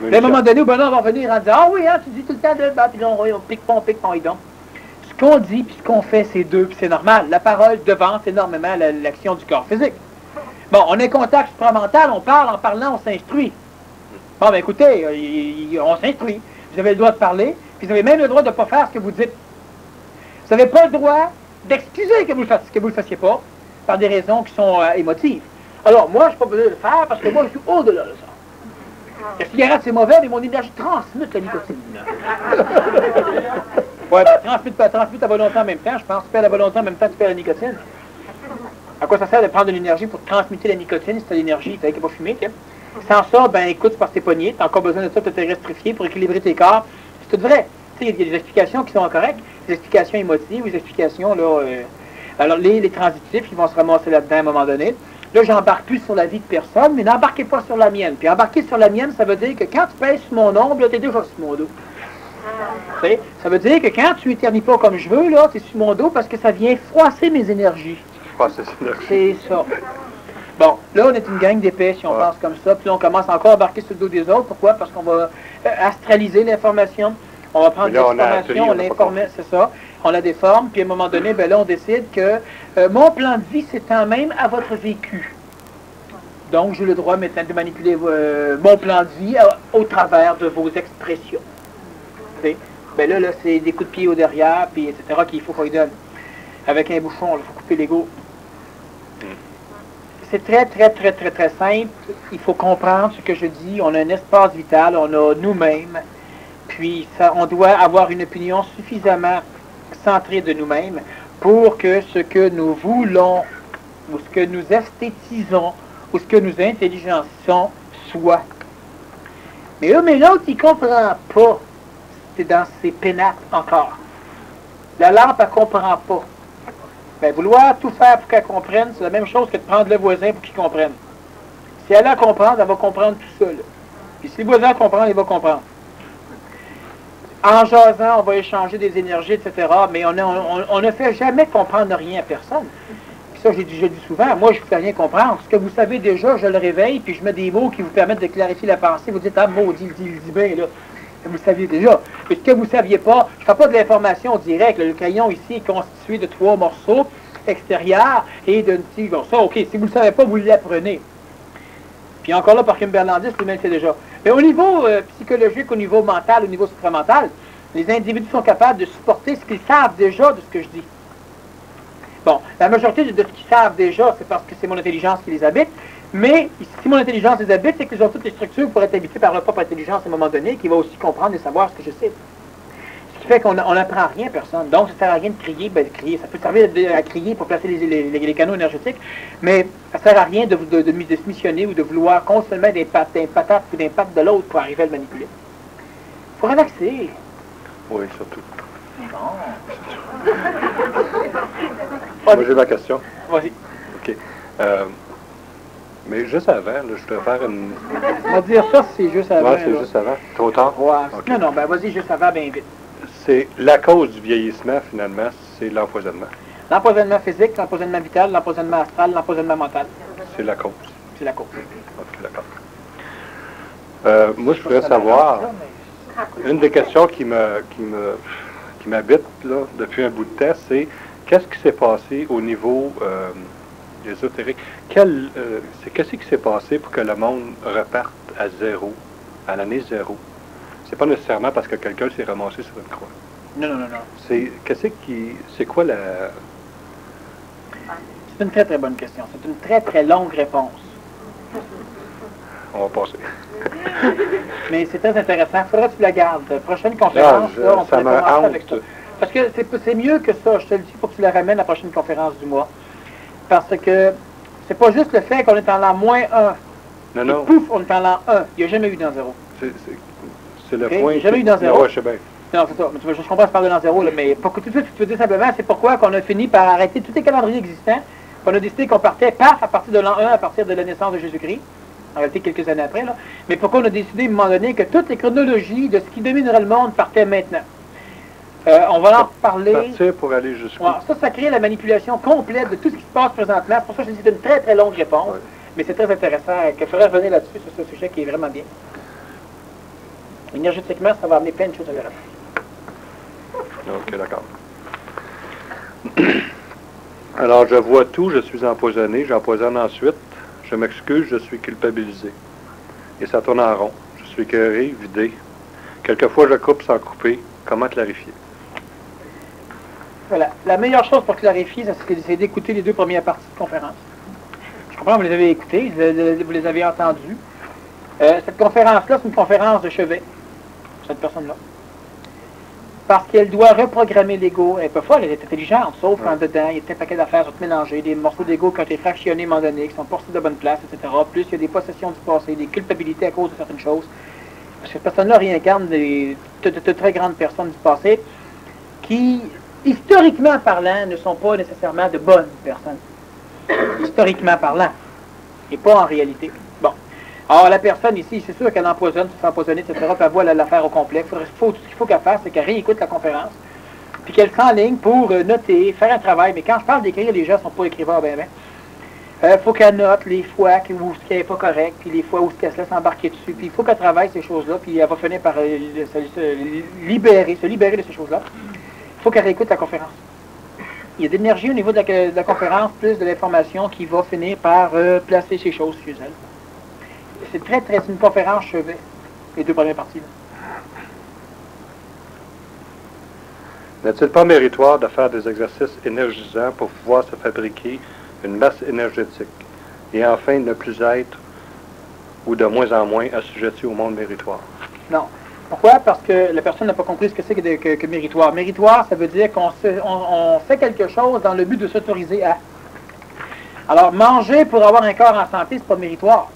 Mais à un moment donné, au bonheur va venir en disant, ah oui, hein, tu dis tout le temps de battre, puis on pique pas, et donc. Ce qu'on dit puis ce qu'on fait, c'est deux, puis c'est normal. La parole devance énormément l'action du corps physique. Bon, on est contact supramental, on parle, en parlant, on s'instruit. Bon, ben écoutez, on s'instruit. Vous avez le droit de parler, puis vous avez même le droit de ne pas faire ce que vous dites. Vous n'avez pas le droit d'excuser que vous le fassiez pas, par des raisons qui sont émotives. Alors, moi, je n'ai pas besoin de le faire parce que moi, je suis au-delà de ça. La cigarette, c'est mauvais, mais mon énergie transmute la nicotine. Ouais, ben, transmute à volonté en même temps, je pense. Tu perds la volonté en même temps, tu perds la nicotine. À quoi ça sert de prendre de l'énergie pour transmuter la nicotine si tu as l'énergie, tu n'as pas fumé, tiens. Sans ça, ben écoute, c'est parce que t'es pogné, tu as encore besoin de ça pour te restrifier, pour équilibrer tes corps. C'est tout vrai. Tu sais, il y a des explications qui sont correctes, des explications émotives, des explications, là... alors, les transitifs, ils vont se ramasser là-dedans à un moment donné. Là, j'embarque plus sur la vie de personne, mais n'embarquez pas sur la mienne. Puis embarquer sur la mienne, ça veut dire que quand tu pèses sur mon ombre, là, t'es déjà sur mon dos. T'sais, ça veut dire que quand tu éternies pas comme je veux, là, t'es sur mon dos parce que ça vient froisser mes énergies. C'est ça. Bon, là, on est une gang d'épais si on pense comme ça. Puis là, on commence encore à embarquer sur le dos des autres. Pourquoi? Parce qu'on va astraliser l'information. On va prendre l'information, on l'informe, c'est ça. On la déforme, puis à un moment donné, ben là, on décide que mon plan de vie s'étend même à votre vécu. Donc, j'ai le droit maintenant de manipuler mon plan de vie au travers de vos expressions. T'sais? Ben là, c'est des coups de pied au derrière, puis etc., qu'il faut qu'on lui donne. Avec un bouchon, il faut couper l'ego. C'est très, très, très, très, très simple. Il faut comprendre ce que je dis. On a un espace vital, on a nous-mêmes. Puis, ça, on doit avoir une opinion suffisamment centrée de nous-mêmes pour que ce que nous voulons, ou ce que nous esthétisons, ou ce que nous intelligençons soit. Mais l'autre, il ne comprend pas. C'est dans ses pénates encore. La lampe, elle ne comprend pas. Ben, vouloir tout faire pour qu'elle comprenne, c'est la même chose que de prendre le voisin pour qu'il comprenne. Si elle a à comprendre, elle va comprendre tout seul. Puis si le voisin comprend, il va comprendre. En jasant, on va échanger des énergies, etc. Mais on ne fait jamais comprendre rien à personne. Puis ça, j'ai dit souvent, moi, je ne fais rien comprendre. Ce que vous savez déjà, je le réveille, puis je mets des mots qui vous permettent de clarifier la pensée. Vous dites, ah, maudit, il dit bien, là. Vous le saviez déjà. Et ce que vous ne saviez pas, je ne fais pas de l'information directe. Le crayon ici est constitué de 3 morceaux extérieurs et de petits morceaux. OK, si vous ne le savez pas, vous l'apprenez. Puis encore là, par Kim Berlandis, lui-même le sait déjà. Mais au niveau psychologique, au niveau mental, au niveau supramental, les individus sont capables de supporter ce qu'ils savent déjà de ce que je dis. Bon, la majorité de ce qu'ils savent déjà, c'est parce que c'est mon intelligence qui les habite. Mais si mon intelligence les habite, c'est qu'ils ont toutes les structures pour être habités par leur propre intelligence à un moment donné, qui va aussi comprendre et savoir ce que je sais. Ce qui fait qu'on n'apprend rien à personne. Donc, ça ne sert à rien de crier. Ben, de crier, ça peut servir à crier pour placer les canaux énergétiques, mais ça ne sert à rien de se missionner ou de vouloir constamment des patates ou des pattes de l'autre pour arriver à le manipuler. Il faut relaxer. Oui, surtout. Bon. Moi, j'ai ma question. Vas-y. OK. Mais juste avant, là, je voudrais faire une... On va dire ça, c'est juste avant. Ouais, c'est juste avant. Trop tard? Ouais. OK. Non, ben vas-y juste avant, bien vite. C'est la cause du vieillissement, finalement, c'est l'empoisonnement. L'empoisonnement physique, l'empoisonnement vital, l'empoisonnement astral, l'empoisonnement mental. C'est la cause. C'est la cause. OK, d'accord. Moi, je voudrais savoir, une des questions qui m'habite là, depuis un bout de temps, c'est qu'est-ce qui s'est passé au niveau ésotérique? Qu'est-ce qui s'est passé pour que le monde reparte à zéro, à l'année zéro? C'est pas nécessairement parce que quelqu'un s'est ramassé sur une croix. Non. C'est quoi la... C'est une très très bonne question. C'est une très très longue réponse. On va passer. Mais c'est très intéressant. Il faudra que tu la gardes. Prochaine conférence, là, on pourrait commencer avec ça. Parce que c'est mieux que ça. Je te le dis, il faut que tu la ramènes à la prochaine conférence du mois. Parce que c'est pas juste le fait qu'on est en l'an -1. Non. Pouf, on est en l'an 1. Il n'y a jamais eu d'an 0. C'est le Okay? point... Il n'y a jamais eu d'an 0. Ouais, je sais bien. Non, c'est ça. Mais je comprends que tu parles de l'an 0, là, mais pour que tout de suite, tu veux dire simplement, c'est pourquoi qu'on a fini par arrêter tous les calendriers existants. On a décidé qu'on partait pas à partir de l'an 1, à partir de la naissance de Jésus-Christ. En réalité, quelques années après, là. Mais pourquoi on a décidé, à un moment donné, que toutes les chronologies de ce qui dominerait le monde partaient maintenant. On va en reparler. Partir pour aller jusqu'où? Ouais, ça crée la manipulation complète de tout ce qui se passe présentement. C'est pour ça que je dis que c'est une très très longue réponse. Ouais. Mais c'est très intéressant. Il faudrait revenir là-dessus, sur ce sujet qui est vraiment bien. Énergétiquement, ça va amener plein de choses intéressantes. OK, d'accord. Alors, je vois tout, je suis empoisonné, j'empoisonne ensuite, je m'excuse, je suis culpabilisé. Et ça tourne en rond. Je suis écœuré, vidé. Quelquefois, je coupe sans couper. Comment clarifier? Voilà. La meilleure chose pour clarifier, c'est d'écouter les 2 premières parties de conférence. Je comprends, vous les avez écoutées, vous les avez entendues. Cette conférence-là, c'est une conférence de chevet, cette personne-là. Parce qu'elle doit reprogrammer l'ego. Elle n'est pas folle, elle est intelligente, sauf qu'en dedans, il y a un paquet d'affaires tout mélangées, des morceaux d'ego qui ont été fractionnés à un moment donné, qui sont portés de bonne place, etc. Plus, il y a des possessions du passé, des culpabilités à cause de certaines choses. Parce que cette personne-là réincarne de très grandes personnes du passé qui, historiquement parlant, ne sont pas nécessairement de bonnes personnes. Historiquement parlant. Et pas en réalité. Bon. Alors, la personne ici, c'est sûr qu'elle empoisonne, se fait empoisonner, etc. Puis elle voit l'affaire au complet. Tout ce qu'il faut qu'elle fasse, c'est qu'elle réécoute la conférence. Puis qu'elle s'enligne pour noter, faire un travail. Mais quand je parle d'écrire, les gens ne sont pas écrivains, il faut qu'elle note les fois où ce qui n'est pas correct, puis les fois où elle se laisse embarquer dessus. Puis il faut qu'elle travaille ces choses-là, puis elle va finir par se libérer de ces choses-là. Il faut qu'elle réécoute la conférence. Il y a de l'énergie au niveau de la conférence, plus de l'information qui va finir par placer ces choses chez elle. C'est une conférence chevet, les 2 premières parties. N'est-il pas méritoire de faire des exercices énergisants pour pouvoir se fabriquer une masse énergétique et enfin ne plus être ou de moins en moins assujetti au monde méritoire? Non. Pourquoi? Parce que la personne n'a pas compris ce que c'est que méritoire. Méritoire, ça veut dire qu'on fait quelque chose dans le but de s'autoriser à. Alors, manger pour avoir un corps en santé, c'est pas méritoire.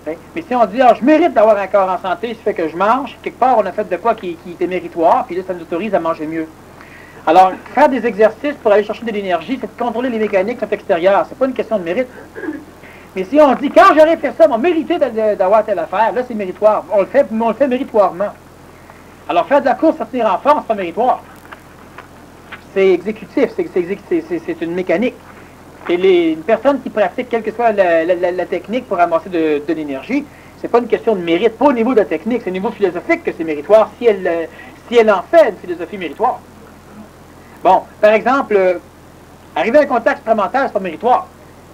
Mais si on dit, je mérite d'avoir un corps en santé, ça fait que je mange, quelque part, on a fait de quoi qui était méritoire, puis là, ça nous autorise à manger mieux. Alors, faire des exercices pour aller chercher de l'énergie, c'est de contrôler les mécaniques qui sont extérieures. C'est pas une question de mérite. Mais si on dit, quand j'aurais fait ça, on mérité d'avoir telle affaire, là, c'est méritoire. On le fait méritoirement. Alors, faire de la course, se tenir en forme, c'est pas méritoire. C'est exécutif, c'est une mécanique. Et une personne qui pratique quelle que soit la technique pour ramasser de l'énergie, c'est pas une question de mérite, pas au niveau de la technique, c'est au niveau philosophique que c'est méritoire, si elle en fait une philosophie méritoire. Bon, par exemple, arriver à un contact supramental, c'est pas méritoire.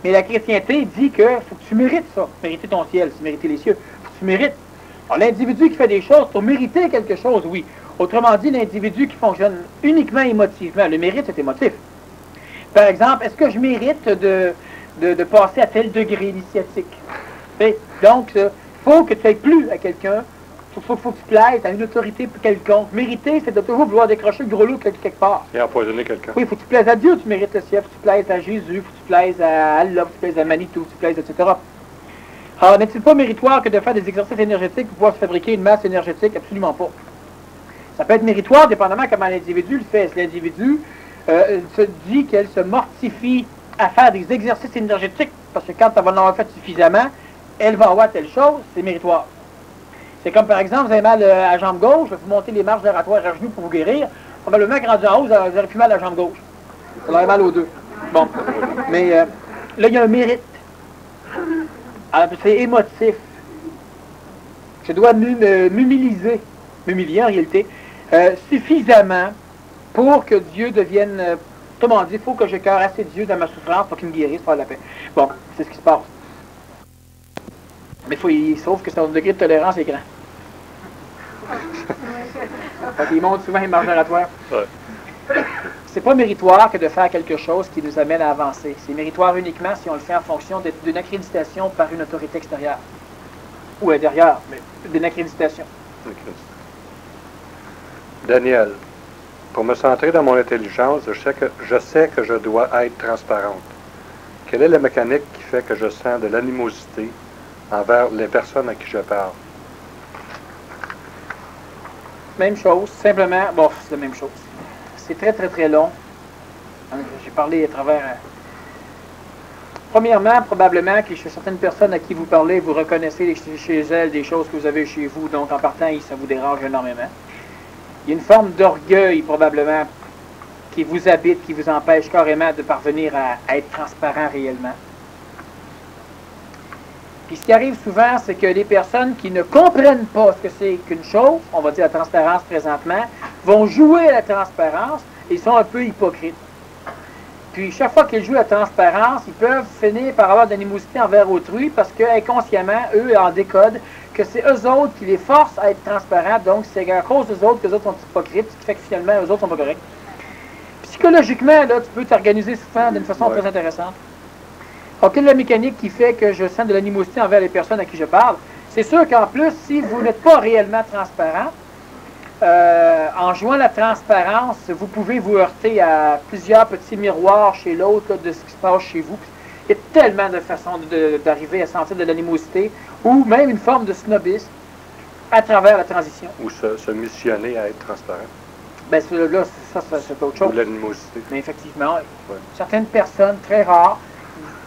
Mais la chrétienté dit que faut que tu mérites ça, mériter ton ciel, c'est mériter les cieux. Faut que tu mérites. Alors, l'individu qui fait des choses pour mériter quelque chose, oui. Autrement dit, l'individu qui fonctionne uniquement émotivement, le mérite, c'est émotif. Par exemple, est-ce que je mérite de passer à tel degré initiatique? Donc, il faut que tu aies plu à quelqu'un, il faut que tu plaises à une autorité quelconque. Mériter, c'est de toujours vouloir décrocher le gros lot quelque part. Et empoisonner quelqu'un. Oui, il faut que tu plaises à Dieu, tu mérites le ciel, il faut que tu plaises à Jésus, il faut que tu plaises à Allah, il faut que tu plaises à Manitou, il faut que tu plaises, etc. Alors, n'est-il pas méritoire que de faire des exercices énergétiques pour pouvoir se fabriquer une masse énergétique? Absolument pas. Ça peut être méritoire, dépendamment comment l'individu le fait. Si l'individu se dit qu'elle se mortifie à faire des exercices énergétiques, parce que quand elle va en avoir fait suffisamment, elle va avoir telle chose, c'est méritoire. C'est comme par exemple, vous avez mal à la jambe gauche, vous montez les marches oratoires à genoux pour vous guérir, probablement que rendu en haut, vous aurez plus mal à la jambe gauche. Vous aurez mal aux deux. Bon. Mais là, il y a un mérite. Alors, c'est émotif. Je dois m'humilier en réalité, suffisamment pour que Dieu devienne... autrement dit, il faut que j'écœure assez Dieu dans ma souffrance pour qu'il me guérisse, pour la paix. Bon, c'est ce qui se passe. Mais sauf que son degré de tolérance est grand. Il monte souvent les marges oratoires. Ouais. C'est pas méritoire que de faire quelque chose qui nous amène à avancer. C'est méritoire uniquement si on le fait en fonction d'une accréditation par une autorité extérieure. Ou intérieure, mais d'une accréditation. Daniel, pour me centrer dans mon intelligence, je sais que je dois être transparente. Quelle est la mécanique qui fait que je sens de l'animosité envers les personnes à qui je parle? Même chose, simplement, bon, c'est la même chose. C'est très, très, très long. J'ai parlé à travers... Premièrement, probablement que chez certaines personnes à qui vous parlez, vous reconnaissez chez elles des choses que vous avez chez vous, donc en partant, ça vous dérange énormément. Il y a une forme d'orgueil, probablement, qui vous habite, qui vous empêche carrément de parvenir à être transparent réellement. Puis ce qui arrive souvent, c'est que les personnes qui ne comprennent pas ce que c'est qu'une chose, on va dire la transparence présentement, vont jouer à la transparence et sont un peu hypocrites. Puis chaque fois qu'ils jouent à la transparence, ils peuvent finir par avoir de l'animosité envers autrui parce que inconsciemment, eux en décodent que c'est eux autres qui les forcent à être transparents, donc c'est à cause d'eux autres que les autres sont hypocrites, ce qui fait que finalement, eux autres sont pas corrects. Psychologiquement, là, tu peux t'organiser souvent d'une façon très intéressante. Alors, quelle est la mécanique qui fait que je sens de l'animosité envers les personnes à qui je parle? C'est sûr qu'en plus, si vous n'êtes pas réellement transparent, en jouant la transparence, vous pouvez vous heurter à plusieurs petits miroirs chez l'autre de ce qui se passe chez vous. Il y a tellement de façons d'arriver à sentir de l'animosité ou même une forme de snobisme à travers la transition. Ou se missionner à être transparent. Bien, là, ça c'est autre chose. Ou l'animosité. Mais effectivement, certaines personnes, très rares,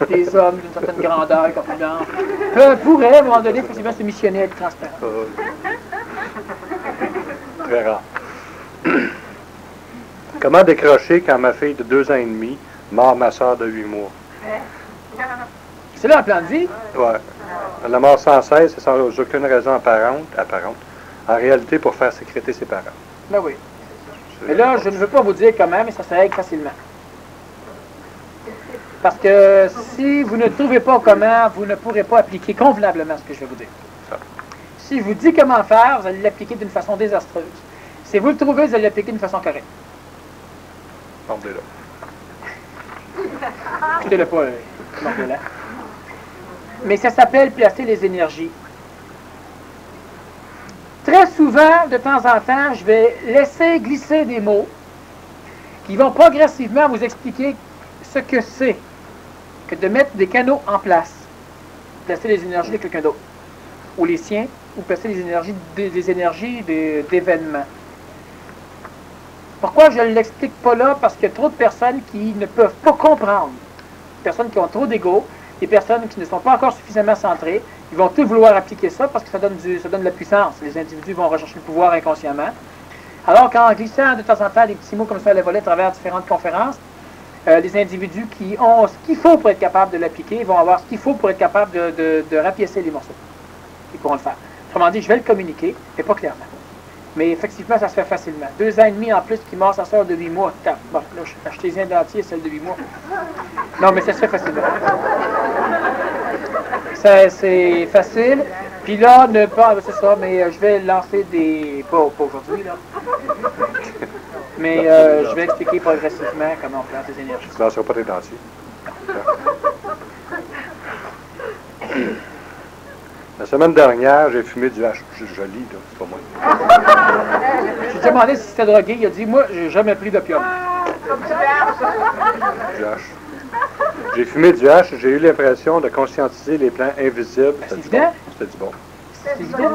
des hommes d'une certaine grandeur, corpulence, pourraient, à un moment donné, effectivement, se missionner à être transparents. Très rare. Comment décrocher quand ma fille de 2 ans et demi mord ma soeur de 8 mois? C'est là un plan de vie? Oui. Elle la mord sans cesse et sans aucune raison apparente, en réalité pour faire sécréter ses parents. Ben oui. Mais là, je ne veux pas vous dire comment, mais ça se règle facilement. Parce que si vous ne trouvez pas comment, vous ne pourrez pas appliquer convenablement ce que je vais vous dire. Si je vous dis comment faire, vous allez l'appliquer d'une façon désastreuse. Si vous le trouvez, vous allez l'appliquer d'une façon correcte. Mordez-le. Écoutez-le pas, mordez-le. Mais ça s'appelle placer les énergies. Très souvent, de temps en temps, je vais laisser glisser des mots qui vont progressivement vous expliquer ce que c'est que de mettre des canaux en place. Placer les énergies de quelqu'un d'autre. Ou les siens, ou placer les énergies d'événements. Pourquoi je ne l'explique pas là? Parce qu'il y a trop de personnes qui ne peuvent pas comprendre. Des personnes qui ont trop d'ego, des personnes qui ne sont pas encore suffisamment centrées, ils vont tous vouloir appliquer ça parce que ça donne de la puissance. Les individus vont rechercher le pouvoir inconsciemment. Alors qu'en glissant de temps en temps des petits mots comme ça à la volée à travers différentes conférences, les individus qui ont ce qu'il faut pour être capables de l'appliquer vont avoir ce qu'il faut pour être capables de rapiécer les morceaux. Ils pourront le faire. Autrement dit, je vais le communiquer, mais pas clairement. Mais effectivement, ça se fait facilement. 2 ans et demi en plus qui mord sa soeur de 8 mois. Bon, là, achetez-y un dentier, celle de 8 mois. Non, mais ça se fait facilement. C'est facile. Puis là, c'est ça, mais je vais lancer des... Pas aujourd'hui, là. Mais je vais expliquer progressivement comment on place les énergies. Tu ne lanceras pas tes dentiers. La semaine dernière, j'ai fumé du hache. Je lis, là, c'est pas moi. J'ai demandé si c'était drogué. Il a dit, moi, j'ai jamais pris d'opium. Du hache. J'ai fumé du hache. J'ai eu l'impression de conscientiser les plans invisibles. C'est évident. C'était du bon. C'est évident.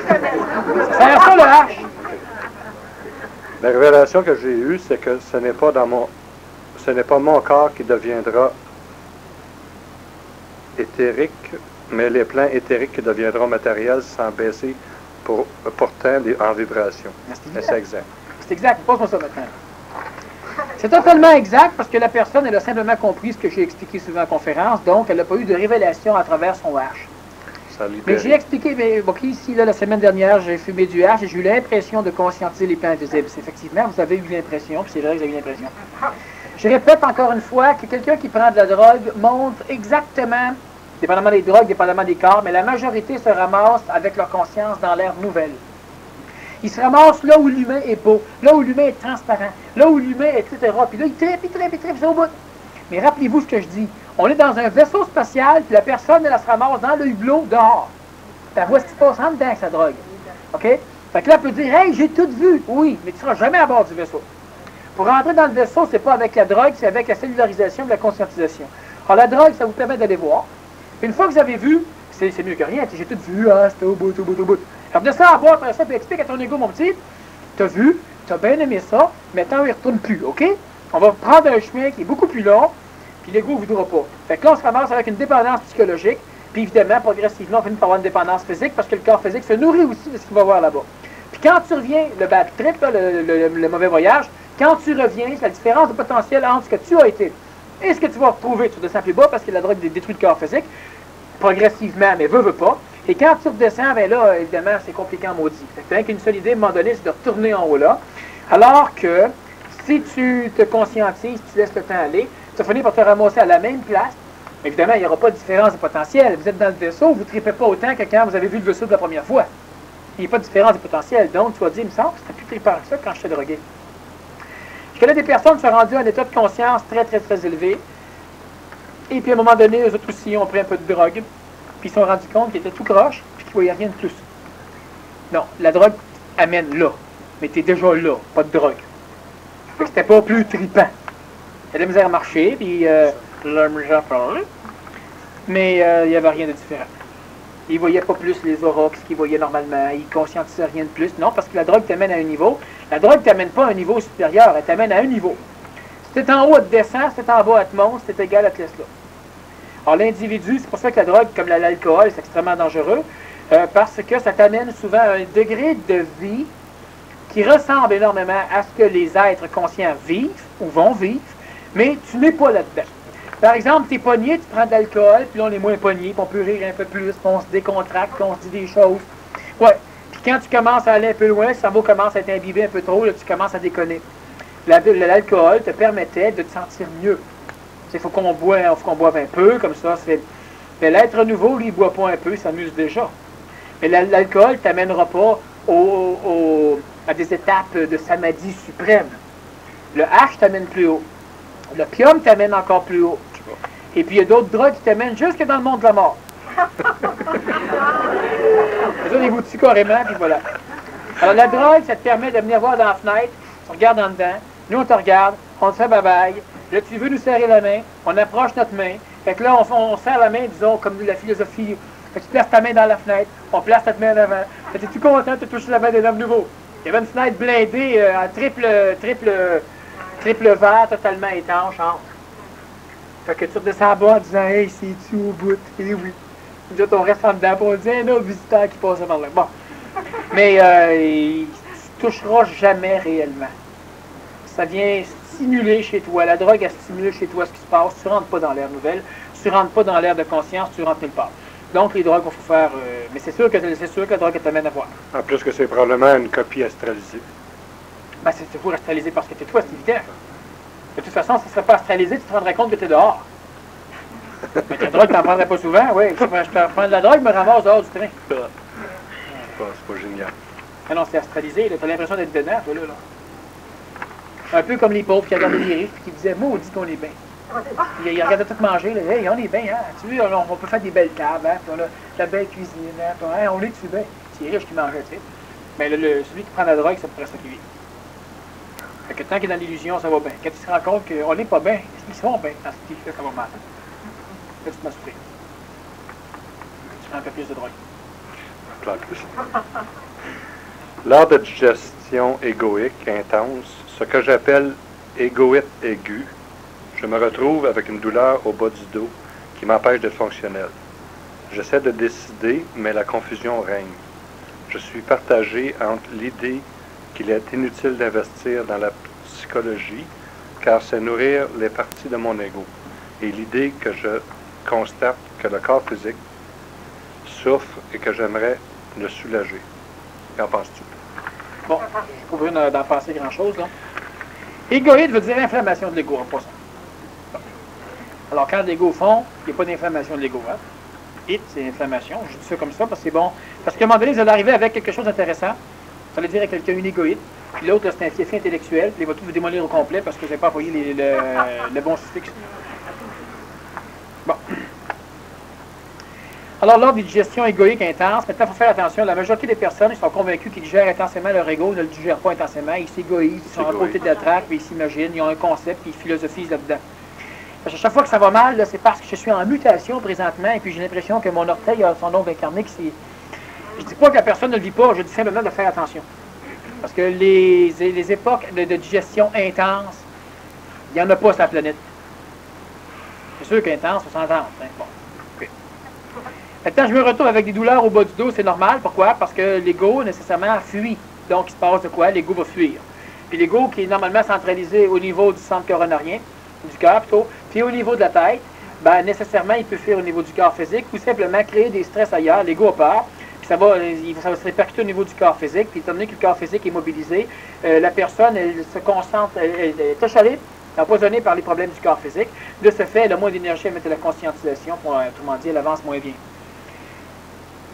Ça sert ça, le hache. La révélation que j'ai eue, c'est que ce n'est pas mon corps qui deviendra éthérique, mais les plans éthériques qui deviendront matériels sans baisser pourtant en vibration. C'est exact. C'est exact. Pose-moi ça maintenant. C'est totalement exact parce que la personne, elle a simplement compris ce que j'ai expliqué souvent en conférence, donc elle n'a pas eu de révélation à travers son H. Mais j'ai expliqué, ici, là, la semaine dernière, j'ai fumé du H et j'ai eu l'impression de conscientiser les plans invisibles. Effectivement, vous avez eu l'impression, puis c'est vrai que vous avez eu l'impression. Je répète encore une fois que quelqu'un qui prend de la drogue montre exactement, dépendamment des drogues, dépendamment des corps, mais la majorité se ramasse avec leur conscience dans l'ère nouvelle. Ils se ramassent là où l'humain est beau, là où l'humain est transparent, là où l'humain, etc. Puis là, ils trippent, c'est au bout. Mais rappelez-vous ce que je dis. On est dans un vaisseau spatial, puis la personne, elle se ramasse dans le hublot dehors. Elle voit ce qui se passe en dedans avec sa drogue. OK? Fait que là, elle peut dire, hey, j'ai tout vu. Oui, mais tu ne seras jamais à bord du vaisseau. Pour rentrer dans le vaisseau, c'est pas avec la drogue, c'est avec la cellularisation et la conscientisation. Alors, la drogue, ça vous permet d'aller voir. Puis une fois que vous avez vu, c'est mieux que rien. J'ai tout vu, c'était au bout. Alors, descends à bord, après ça, puis explique à ton ego, mon petit, t'as vu, t'as bien aimé ça, maintenant, il ne retourne plus, OK? On va prendre un chemin qui est beaucoup plus long, puis l'ego ne voudra pas. Fait que là, on se ramasse avec une dépendance psychologique, puis évidemment, progressivement, on finit par avoir une dépendance physique, parce que le corps physique se nourrit aussi de ce qu'il va voir là-bas. Puis quand tu reviens, le bad trip, là, le mauvais voyage, quand tu reviens, c'est la différence de potentiel entre ce que tu as été et ce que tu vas retrouver. Tu redescends plus bas parce que la drogue détruit le corps physique, progressivement, mais veut pas. Et quand tu redescends, bien là, évidemment, c'est compliqué en maudit. Fait que tu n'as qu'une seule idée, à un moment donné, c'est de retourner en haut là. Alors que, si tu te conscientises, tu laisses le temps aller, tu vas finir par te ramasser à la même place. Évidemment, il n'y aura pas de différence de potentiel. Vous êtes dans le vaisseau, vous ne tripez pas autant que quand vous avez vu le vaisseau de la première fois. Il n'y a pas de différence de potentiel. Donc, tu vas dire, il me semble que c'était plus trippant que ça quand j'étais drogué. Je connais des personnes qui sont rendues à un état de conscience très, très, très élevé. Et puis, à un moment donné, eux autres aussi ont pris un peu de drogue. Puis, ils se sont rendus compte qu'ils étaient tout croche, puis qu'ils ne voyaient rien de plus. Non, la drogue amène là. Mais tu es déjà là, pas de drogue. Fait que c'était pas plus trippant. Il y a de la misère à marcher, puis la misère à parler. Mais il n'y avait rien de différent. Ils ne voyaient pas plus les auras que ce qu'ils voyaient normalement. Ils ne conscientisaient rien de plus. Non, parce que la drogue t'amène à un niveau. La drogue ne t'amène pas à un niveau supérieur, elle t'amène à un niveau. Si t'es en haut, elle te descend. Si t'es en bas, elle te monte. Si t'es égal, elle te laisse là. Alors l'individu, c'est pour ça que la drogue, comme l'alcool, c'est extrêmement dangereux, parce que ça t'amène souvent à un degré de vie qui ressemble énormément à ce que les êtres conscients vivent ou vont vivre, mais tu n'es pas là-dedans. Par exemple, tu es pogné, tu prends de l'alcool, puis là on est moins pogné, puis on peut rire un peu plus, puis on se décontracte, puis on se dit des choses. Ouais. Puis quand tu commences à aller un peu loin, le cerveau commence à être imbibé un peu trop, là, tu commences à déconner. L'alcool te permettait de te sentir mieux. Il faut qu'on boive un peu, comme ça. Mais l'être nouveau, lui, il ne boit pas un peu, il s'amuse déjà. Mais l'alcool ne t'amènera pas à des étapes de samadhi suprême. Le H t'amène plus haut. L'opium t'amène encore plus haut. Et puis il y a d'autres drogues qui t'amènent jusque dans le monde de la mort. Ça, ils vous tuent carrément, puis voilà. Alors la drogue, ça te permet de venir voir dans la fenêtre, tu regardes en dedans, nous on te regarde, on te fait bye-bye, là tu veux nous serrer la main, on approche notre main, fait que là on serre la main, disons, comme la philosophie, fait que tu places ta main dans la fenêtre, on place notre main en avant, fait que tu es tout content de toucher la main d'un homme nouveau. Il y avait une fenêtre blindée en triple verre totalement étanche entre. Fait que tu redescends en bas en disant, hey, c'est-tu au bout? Et oui. Nous autres, on reste en dedans, puis on dit, un autre visiteur qui passe par là. Bon. Mais tu toucheras jamais réellement. Ça vient stimuler chez toi. La drogue a stimulé chez toi ce qui se passe. Tu ne rentres pas dans l'ère nouvelle. Tu ne rentres pas dans l'ère de conscience. Tu rentres nulle part. Donc, les drogues, il faut faire... mais c'est sûr que la drogue t'amène à voir. En plus que c'est probablement une copie astralisée. Ben, c'est pour astraliser parce que tu es toi, c'est évident. De toute façon, si ce ne serait pas astralisé, tu te rendrais compte que tu es dehors. Mais ta drogue, tu n'en prendrais pas souvent. Oui, je prends de la drogue, je me ramasse dehors du train. C'est pas génial. Ah non, c'est astralisé. Tu as l'impression d'être dedans, toi, là. Un peu comme les pauvres qui regardaient les riches et qui disaient, maudit qu'on est bien. Ils regardaient tout manger. Là. Hey, on est bien, hein. Tu vois, on peut faire des belles tables, hein. Puis on a la belle cuisine, hein. Puis, hey, on est dessus bien. C'est les riches qui mangeaient, tu sais. Mais celui qui prend la drogue, c'est pour ça qui vit. Fait que tant qu'il est dans l'illusion, ça va bien. Quand il se rend compte qu'on n'est pas bien, ils sont bien dans ce qu'il fait, ça va mal. Là, tu te m'as souffert. Tu prends un peu plus de drogue. En plus. Lors de digestion égoïque intense, ce que j'appelle égoïte aigu, je me retrouve avec une douleur au bas du dos qui m'empêche d'être fonctionnel. J'essaie de décider, mais la confusion règne. Je suis partagé entre l'idée qu'il est inutile d'investir dans la psychologie, car c'est nourrir les parties de mon ego, et l'idée que je constate que le corps physique souffre et que j'aimerais le soulager. Qu'en penses-tu? Bon, je ne suis pas besoin d'en penser grand-chose, là. Égoïde veut dire inflammation de l'ego, en passant. Bon. Alors, quand l'ego fond, il n'y a pas d'inflammation de l'ego, hein? It, c'est inflammation. Je dis ça comme ça parce que c'est bon. Parce qu'à un moment donné, vous allez arriver avec quelque chose d'intéressant. Vous allez dire à quelqu'un une égoïde. Puis l'autre, c'est un fiefé intellectuel. Puis il va tout vous démolir au complet parce que vous n'avez pas envoyé le bon suffixe. Bon. Alors, lors des digestions égoïques intenses, maintenant, il faut faire attention. La majorité des personnes, ils sont convaincus qu'ils digèrent intensément leur ego, ne le digèrent pas intensément. Ils s'égoïsent, ils sont à côté de la traque, puis ils s'imaginent, ils ont un concept, puis ils philosophisent là-dedans. Parce que chaque fois que ça va mal, là, c'est parce que je suis en mutation présentement, et puis j'ai l'impression que mon orteil a son ongle incarné. Je ne dis pas que la personne ne le vit pas, je dis simplement de faire attention. Parce que les époques de digestion intense, il n'y en a pas sur la planète. C'est sûr qu'intense, on s'entend. Hein? Bon. Okay. Maintenant, je me retrouve avec des douleurs au bas du dos, c'est normal. Pourquoi? Parce que l'ego, nécessairement, fuit. Donc, il se passe de quoi? L'ego va fuir. Puis l'ego, qui est normalement centralisé au niveau du centre coronarien, du cœur plutôt, puis au niveau de la tête, ben, nécessairement, il peut fuir au niveau du corps physique ou simplement créer des stress ailleurs. L'ego a peur, puis ça va se répercuter au niveau du corps physique, puis étant donné que le corps physique est mobilisé, la personne, elle se concentre, elle est achalée, empoisonnée par les problèmes du corps physique. De ce fait, elle a moins d'énergie à mettre de la conscientisation, pour autrement dit, elle avance moins bien.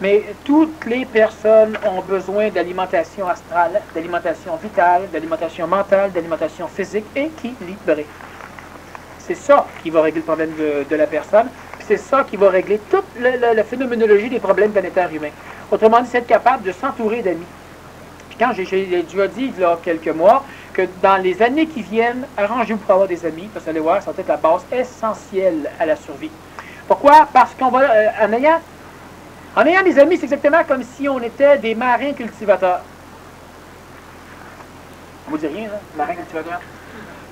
Mais toutes les personnes ont besoin d'alimentation astrale, d'alimentation vitale, d'alimentation mentale, d'alimentation physique équilibrée. C'est ça qui va régler le problème de la personne, puis c'est ça qui va régler toute la phénoménologie des problèmes planétaires humains. Autrement dit, c'est être capable de s'entourer d'amis. Puis quand j'ai déjà dit, il y a quelques mois, que dans les années qui viennent, arrangez-vous pour avoir des amis, parce que vous allez voir, ça va être la base essentielle à la survie. Pourquoi? Parce qu'on va, en ayant des amis, c'est exactement comme si on était des marins cultivateurs. On vous dit rien, hein, marin cultivateur?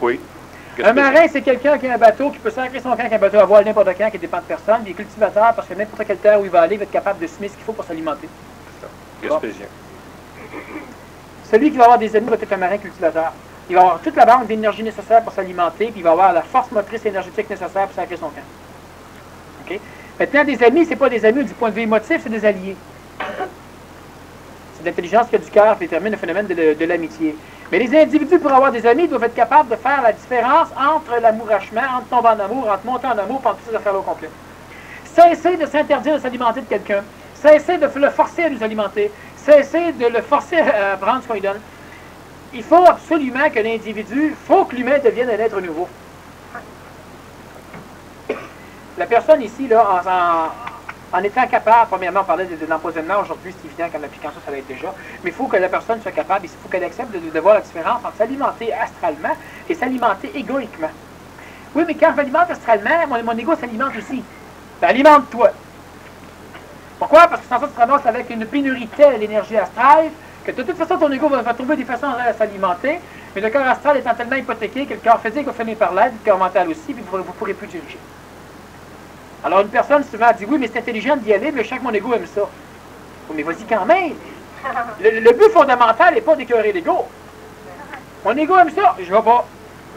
Oui. Un marin, c'est quelqu'un qui a un bateau, qui peut sacrer son camp avec un bateau à voile n'importe quand, qui dépend de personne. Il est cultivateur parce que n'importe quelle terre où il va aller, il va être capable de semer ce qu'il faut pour s'alimenter. C'est ça. Gaspésien. Celui qui va avoir des amis va être un marin cultivateur. Il va avoir toute la banque d'énergie nécessaire pour s'alimenter, puis il va avoir la force motrice énergétique nécessaire pour sacrer son camp. Okay? Maintenant, des amis, c'est pas des amis du point de vue émotif, c'est des alliés. C'est l'intelligence qui a du cœur qui détermine le phénomène de l'amitié. Mais les individus, pour avoir des amis, doivent être capables de faire la différence entre l'amourachement, entre tomber en amour, entre monter en amour, entre toutes ces affaires-là au complet. Cessez de s'interdire de s'alimenter de quelqu'un. Cessez de le forcer à nous alimenter. Cessez de le forcer à prendre ce qu'on lui donne. Il faut absolument que l'individu, il faut que l'humain devienne un être nouveau. La personne ici, là, en étant capable, premièrement, on parlait de l'empoisonnement, aujourd'hui c'est évident qu'en appliquant ça, ça va être déjà, mais il faut que la personne soit capable, il faut qu'elle accepte de voir la différence entre s'alimenter astralement et s'alimenter égoïquement. Oui, mais quand je m'alimente astralement, mon ego s'alimente aussi. Ben, alimente-toi. Pourquoi? Parce que sans ça, tu te ramasses avec une pénurie telle à l'énergie astrale que de toute façon, ton ego va trouver des façons à s'alimenter, mais le corps astral étant tellement hypothéqué que le corps physique va finir par l'être, le corps mental aussi, puis vous ne pourrez plus diriger. Alors une personne souvent dit, oui, mais c'est intelligent d'y aller, mais je sens que mon ego aime ça. Oui, mais vas-y quand même. Le but fondamental n'est pas d'écœurer l'ego. Mon ego aime ça, je vais pas.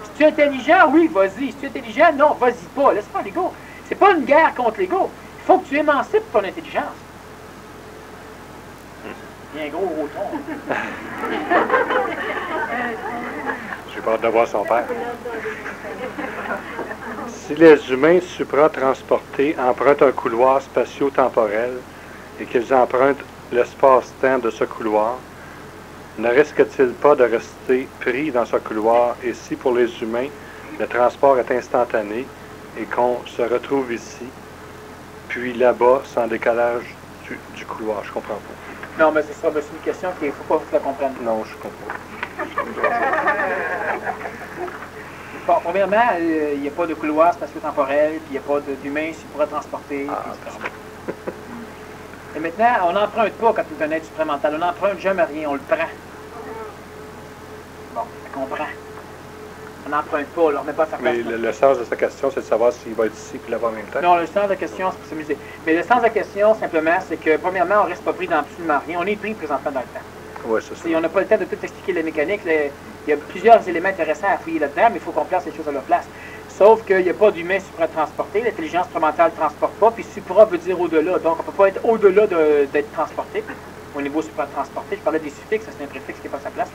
Si tu es intelligent, oui, vas-y. Si tu es intelligent, non, vas-y pas. Laisse pas l'ego. C'est pas une guerre contre l'ego. Il faut que tu émancipes ton intelligence. Il y a un gros roton. J'ai peur de voir son père. Si les humains supra-transportés empruntent un couloir spatio-temporel et qu'ils empruntent l'espace-temps de ce couloir, ne risquent-ils pas de rester pris dans ce couloir? Et si pour les humains, le transport est instantané et qu'on se retrouve ici, puis là-bas, sans décalage du couloir? Je comprends pas. Non, mais c'est ça, c'est une question qu'il ne faut pas que tu la comprennes. Non, je comprends. Bon, premièrement, il n'y a pas de couloir spatio-temporel, puis il n'y a pas d'humain qui pourra transporter. Mais maintenant, on n'emprunte pas quand on est un être supramental. On n'emprunte jamais rien, on le prend. Bon, on comprend. On n'emprunte pas, on ne remet pas sa place. Mais le sens de sa question, c'est de savoir s'il va être ici et là-bas en même temps. Non, le sens de la question, c'est pour s'amuser. Mais le sens de la question, simplement, c'est que, premièrement, on ne reste pas pris dans absolument rien. On est pris présentement dans le temps. Oui, c'est ça. Et on n'a pas le temps de tout expliquer la mécanique. Il y a plusieurs éléments intéressants à fouiller là-dedans, mais il faut qu'on place les choses à leur place. Sauf qu'il n'y a pas d'humain supra-transporté. L'intelligence supramentale ne transporte pas, puis supra veut dire au-delà. Donc, on ne peut pas être au-delà d'être transporté. Au niveau supra-transporté, je parlais des suffixes, c'est un préfixe qui n'est pas à sa place.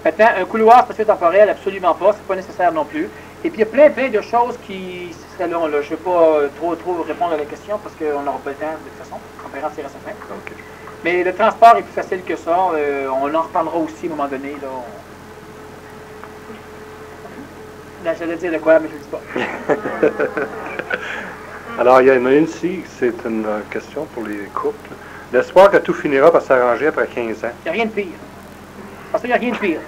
Maintenant, un couloir spatio-temporel, absolument pas, c'est pas nécessaire non plus. Et puis, il y a plein de choses qui seraient longues. Je ne vais pas trop répondre à la question parce qu'on n'aura pas le temps de toute façon. La conférence ira à sa fin. Okay. Mais le transport est plus facile que ça. On en reparlera aussi à un moment donné. Là, j'allais dire de quoi, mais je ne le dis pas. Alors, il y en a une ici, c'est une question pour les couples. L'espoir que tout finira par s'arranger après 15 ans. Il n'y a rien de pire. Parce qu'il n'y a rien de pire.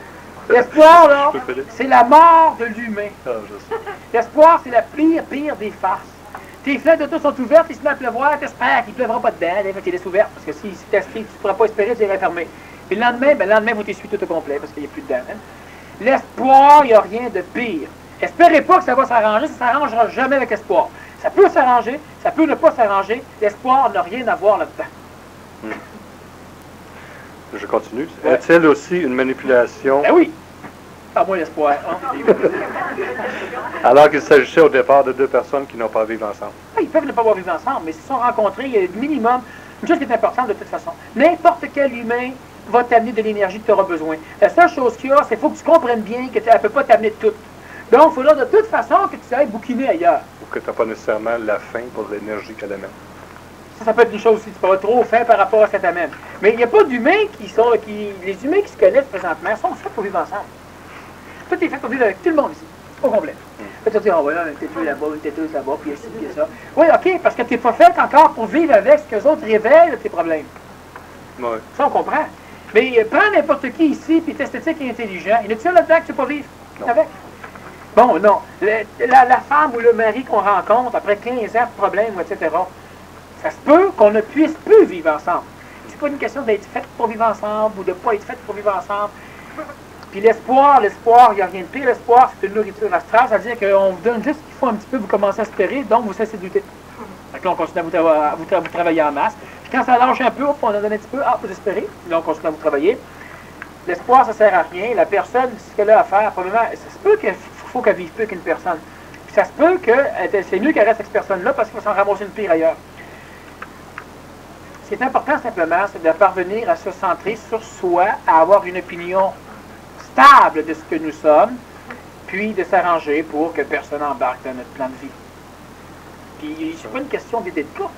L'espoir, là, c'est la mort de l'humain. Ah, L'espoir, c'est la pire des farces. Tes fenêtres de tout sont ouvertes, il se met à pleuvoir, t'espères qu'il ne pleuvra pas dedans, il faut qu'il laisse ouvert, parce que si tu ne pourras pas espérer, tu irais fermer. Puis le lendemain, il faut t'essuyer tout au complet, parce qu'il n'y a plus dedans. Hein? L'espoir, il n'y a rien de pire. Espérez pas que ça va s'arranger, ça ne s'arrangera jamais avec l'espoir. Ça peut s'arranger, ça peut ne pas s'arranger, l'espoir n'a rien à voir là-dedans. Je continue. Ouais. Est-il aussi une manipulation? Ben oui! À moins l'espoir. Hein? Alors qu'il s'agissait au départ de deux personnes qui n'ont pas vécu ensemble. Ah, ils peuvent ne pas avoir vécu ensemble, mais s'ils se sont rencontrés, il y a un minimum, une chose qui est importante de toute façon. N'importe quel humain va t'amener de l'énergie que tu auras besoin. La seule chose qu'il y a, c'est qu'il faut que tu comprennes bien qu'elle ne peut pas t'amener de tout. Donc, il faudra de toute façon que tu ailles bouquiner ailleurs. Ou que tu n'as pas nécessairement la faim pour l'énergie qu'elle amène. Ça peut être une chose aussi, tu peux avoir trop faim par rapport à ce que tu amènes. Mais il n'y a pas d'humains les humains qui se connaissent présentement sont faits pour vivre ensemble. Tout est fait pour vivre avec tout le monde ici, au complet. Tu vas te dire, oh voilà, une têteuse là-bas, une têteuse là-bas, puis ici, puis ça. Oui, ok, parce que tu n'es pas fait encore pour vivre avec ce que les autres révèlent tes problèmes. Oui. Ça, on comprend. Mais prends n'importe qui ici, puis est esthétique et intelligent. Il y en a-tu là-dedans que tu ne peux pas vivre avec? Bon, non. La femme ou le mari qu'on rencontre après 15 ans de problèmes, etc., ça se peut qu'on ne puisse plus vivre ensemble. C'est pas une question d'être fait pour vivre ensemble ou de ne pas être fait pour vivre ensemble. Puis l'espoir, il n'y a rien de pire. L'espoir, c'est une nourriture astrale, c'est-à-dire qu'on vous donne juste ce qu'il faut un petit peu, vous commencez à espérer, donc vous cessez de douter. Donc là, on continue à vous travailler en masse. Puis quand ça lâche un peu, on en donne un petit peu, vous espérez, là, on continue à vous travailler. L'espoir, ça ne sert à rien. La personne, ce qu'elle a à faire, probablement, ça se peut qu'il faut qu'elle vive plus qu'une personne. Puis ça se peut que c'est mieux qu'elle reste avec cette personne-là parce qu'il va s'en ramasser une pire ailleurs. Ce qui est important simplement, c'est de parvenir à se centrer sur soi, à avoir une opinion stable de ce que nous sommes, puis de s'arranger pour que personne n'embarque dans notre plan de vie. Puis c'est pas une question d'idée de couple.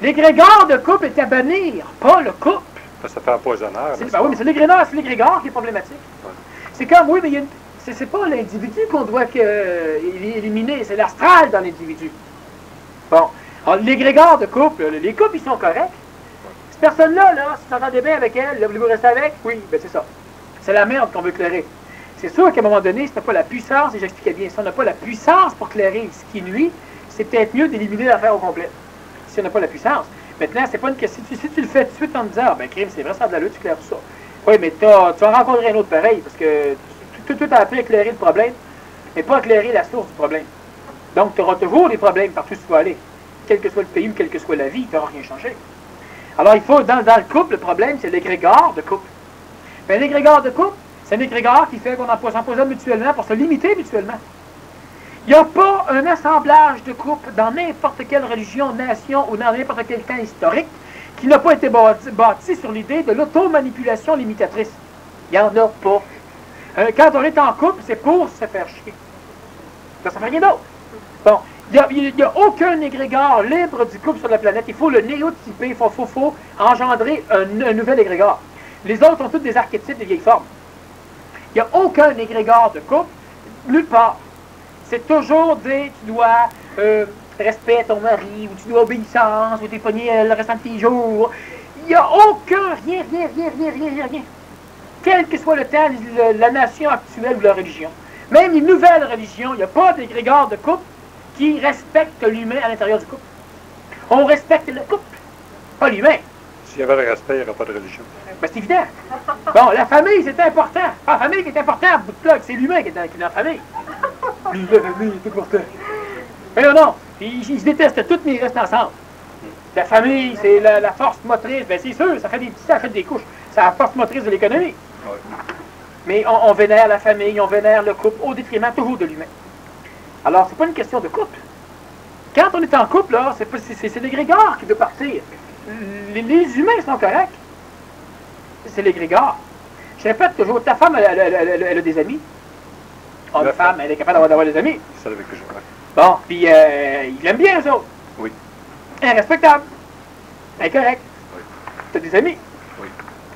L'égrégore de couple est à bannir, pas le couple. Ça fait empoisonneur. Ben oui, mais c'est l'égrégore qui est problématique. Ouais. C'est comme, oui, mais c'est pas l'individu qu'on doit éliminer, c'est l'astral dans l'individu. Bon. Alors, l'égrégore de couple, les couples, ils sont corrects. Cette personne-là, si vous entendez bien avec elle, voulez-vous rester avec? Oui, ben c'est ça. C'est la merde qu'on veut clairer. C'est sûr qu'à un moment donné, si on n'a pas la puissance, et j'expliquais bien, si on n'a pas la puissance pour clairer ce qui nuit, c'est peut-être mieux d'éliminer l'affaire au complet. Si on n'a pas la puissance. Maintenant, c'est pas une question. Si tu le fais tout de suite en disant, ben crime, c'est vrai, ça a de la lutte, tu claires tout ça. Oui, mais tu vas rencontrer un autre pareil, parce que tout a appris à éclairer le problème, mais pas à éclairer la source du problème. Donc, tu auras toujours des problèmes partout où tu vas aller. Quel que soit le pays ou quelle que soit la vie, tu n'auras rien changé. Alors, il faut, dans le couple, le problème, c'est l'égrégore de couple. Ben, l'égrégore de couple, c'est un égrégore qui fait qu'on s'empoisonne mutuellement pour se limiter mutuellement. Il n'y a pas un assemblage de couples dans n'importe quelle religion, nation ou dans n'importe quel temps historique qui n'a pas été bâti sur l'idée de l'automanipulation limitatrice. Il n'y en a pas. Quand on est en couple, c'est pour se faire chier. Ça ne fait rien d'autre. Bon. Il n'y a aucun égrégore libre du couple sur la planète. Il faut le néotyper, il faut engendrer un nouvel égrégore. Les autres ont tous des archétypes de vieilles formes. Il n'y a aucun égrégore de couple, nulle part. C'est toujours tu dois respect à ton mari, ou tu dois obéissance, ou t'es pogné le restant de tes jours. Il n'y a aucun, rien. Quel que soit le temps, la nation actuelle ou la religion. Même les nouvelles religions, il n'y a pas d'égrégore de couple qui respecte l'humain à l'intérieur du couple. On respecte le couple. pas l'humain. S'il y avait le respect, il n'y aurait pas de religion. Ben, c'est évident. Bon, la famille, c'est important. Pas la famille qui est importante, bout de plug, c'est l'humain qui est dans la famille. La famille est important. Mais non, ils se détestent tous, mais ils restent ensemble. La famille, c'est la force motrice. Ben, c'est sûr, ça fait des couches. C'est la force motrice de l'économie. Ouais. Mais on vénère la famille, on vénère le couple, au détriment toujours de l'humain. Alors, c'est pas une question de couple. Quand on est en couple, là, c'est l'égrégore qui veut partir. Les humains sont corrects. C'est l'égrégore. Je répète toujours, ta femme, elle a des amis. Oh, une femme, elle est capable d'avoir des amis. C'est ça avec que je vois. Bon, puis il aime bien, eux autres. Oui. Elle est respectable. Elle est correcte. Oui. Tu as des amis. Oui.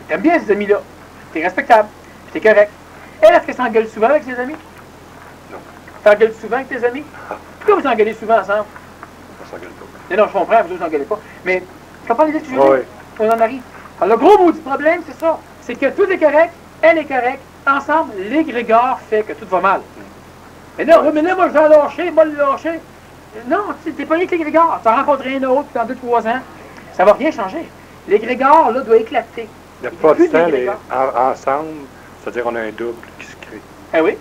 Tu aimes bien ces amis-là. Tu es respectable. Tu es correct. Elle, est-ce qu'elle s'engueule souvent avec ses amis? Non. Tu t'engueules souvent avec tes amis? Pourquoi vous engueulez souvent ensemble? On s'engueule pas. Mais non, je comprends, vous ne engueulez pas. Mais tu comprends l'idée que je veux dire? Oui. On en arrive. Alors, le gros bout du problème, c'est ça. C'est que tout est correct, elle est correcte. Ensemble, l'égrégore fait que tout va mal. Mais là, oui, mais là, moi, je vais lâcher, moi, le lâcher. Non, tu n'es pas rien que l'égrégore. Tu as rencontré un autre dans 2-3 ans. Ça ne va rien changer. L'égrégore, là, doit éclater. Il n'y a pas de temps, ensemble, c'est-à-dire on a un double qui se crée. Eh oui.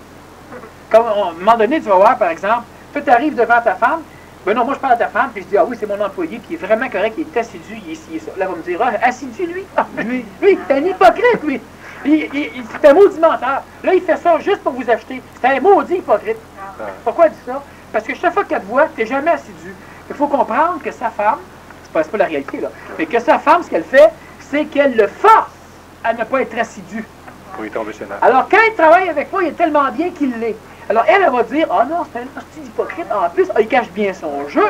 Comme à un moment donné, tu vas voir, par exemple, toi, tu arrives devant ta femme. Ben non, moi, je parle à ta femme, puis je dis, ah oui, c'est mon employé, puis il est vraiment correct, il est assidu, il est ci et ça. Là, elle va me dire, ah, assidu, lui? Ah, lui, c'est un hypocrite, lui. C'est un maudit menteur. Là, il fait ça juste pour vous acheter. C'est un maudit hypocrite. Pourquoi elle dit ça? Parce que chaque fois qu'elle te voit, tu n'es jamais assidu. Il faut comprendre que sa femme, c'est pas la réalité, là, mais que sa femme, ce qu'elle fait, c'est qu'elle le force à ne pas être assidu. Oui, tomber sur Alors, quand il travaille avec toi, il est tellement bien qu'il l'est. Alors, elle va dire, ah non, c'est un hostie hypocrite. En plus, il cache bien son jeu.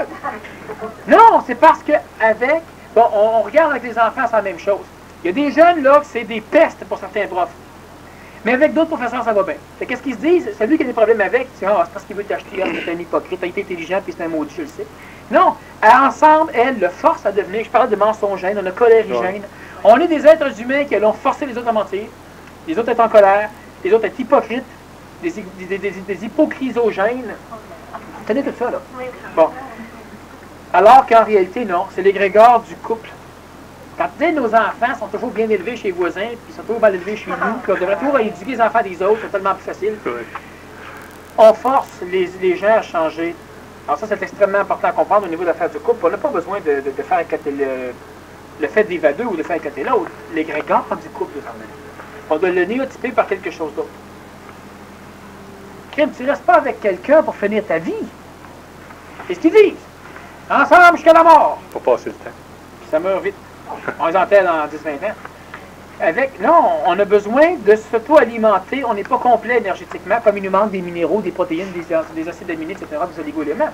Non, c'est parce que avec, bon, on regarde avec les enfants, c'est la même chose. Il y a des jeunes, là, que c'est des pestes pour certains profs. Mais avec d'autres professeurs, ça va bien. Fait qu'est-ce qu'ils se disent? Celui qui a des problèmes avec, c'est parce qu'il veut t'acheter, c'est un hypocrite, il est intelligent, puis c'est un maudit, je le sais. Non, ensemble, elle le force à devenir, je parlais de mensongène, on a colérigène. On est des êtres humains qui allons forcer les autres à mentir, les autres être en colère, les autres être hypocrites, des hypocrisogènes. Vous tenez tout ça, là? Bon. Alors qu'en réalité, non, c'est l'égrégore du couple. Quand nos enfants sont toujours bien élevés chez les voisins, puis ils sont toujours mal élevés chez nous, puis on devrait toujours éduquer les enfants des autres, c'est tellement plus facile. Oui. On force les gens à changer. Alors ça, c'est extrêmement important à comprendre au niveau de l'affaire du couple. On n'a pas besoin de faire éclater le fait d'évader ou de faire éclater l'autre. L'égrégore du couple, on doit le néotyper par quelque chose d'autre. Crime, tu ne restes pas avec quelqu'un pour finir ta vie. C'est ce qu'ils disent. Ensemble jusqu'à la mort. Pour passer le temps. Puis ça meurt vite. On les entend dans 10-20 ans. Non, on a besoin de s'auto-alimenter. On n'est pas complet énergétiquement, comme il nous manque des minéraux, des protéines, des acides aminés, etc., des oligo-éléments.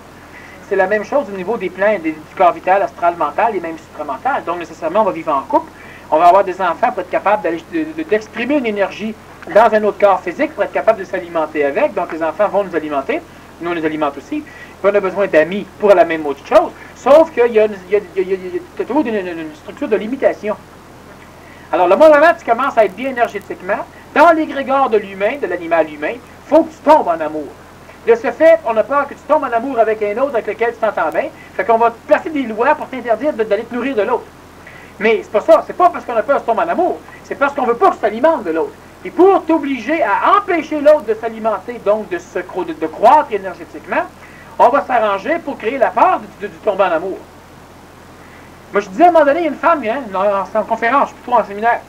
C'est la même chose au niveau des plans du corps vital, astral, mental et même supramental. Donc, nécessairement, on va vivre en couple. On va avoir des enfants pour être capable d'exprimer une énergie dans un autre corps physique, pour être capable de s'alimenter avec. Donc, les enfants vont nous alimenter. Nous, on les alimente aussi. Puis, on a besoin d'amis pour la même autre chose. Sauf qu'il y a toujours une structure de limitation. Alors, le moment où tu commences à être bien énergétiquement, dans l'égrégore de l'humain, de l'animal humain, il faut que tu tombes en amour. De ce fait, on a peur que tu tombes en amour avec un autre avec lequel tu t'entends bien. Fait qu'on va te placer des lois pour t'interdire d'aller te nourrir de l'autre. Mais c'est pas ça. C'est pas parce qu'on a peur que tu tombes en amour. C'est parce qu'on veut pas que tu t'alimentes de l'autre. Et pour t'obliger à empêcher l'autre de s'alimenter, donc de croître énergétiquement, on va s'arranger pour créer la peur de tomber en amour. Moi, je disais à un moment donné, il y a une femme, en conférence, plutôt en séminaire.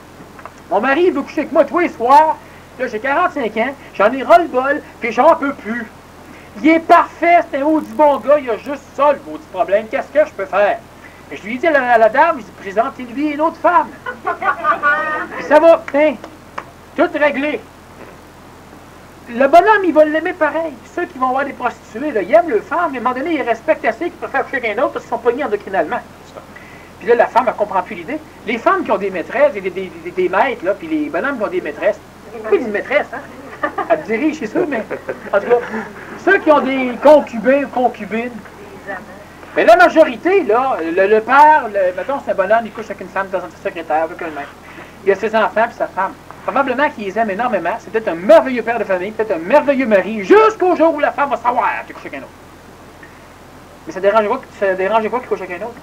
Mon mari veut coucher avec moi tous les soirs. Là, j'ai 45 ans, j'en ai ras-le-bol, puis j'en peux plus. Il est parfait, c'est un maudit bon gars, il a juste ça, le maudit problème. Qu'est-ce que je peux faire? Et je lui ai dit à la dame, je lui ai dit, présentez-lui une autre femme. Puis ça va, hein, tout réglé. Le bonhomme, il va l'aimer pareil. Ceux qui vont voir des prostituées, là, ils aiment le femme, mais à un moment donné, ils respectent assez qu'ils préfèrent coucher avec un autre parce qu'ils sont pognés endocrinalement. Puis là, la femme, elle ne comprend plus l'idée. Les femmes qui ont des maîtresses, des maîtres, là, puis les bonhommes qui ont des maîtresses, pourquoi des maîtresses, hein? Elle dirige, c'est sûr, mais en tout cas, ceux qui ont des concubins ou concubines, mais la majorité, là, le père, mettons, c'est un bonhomme, il couche avec une femme dans un secrétaire, avec un maître. Il a ses enfants puis sa femme. Probablement qu'il les aime énormément. C'est peut-être un merveilleux père de famille, peut-être un merveilleux mari, jusqu'au jour où la femme va savoir qu'il couche avec un autre. Mais ça dérange pas qu'il couche avec un autre?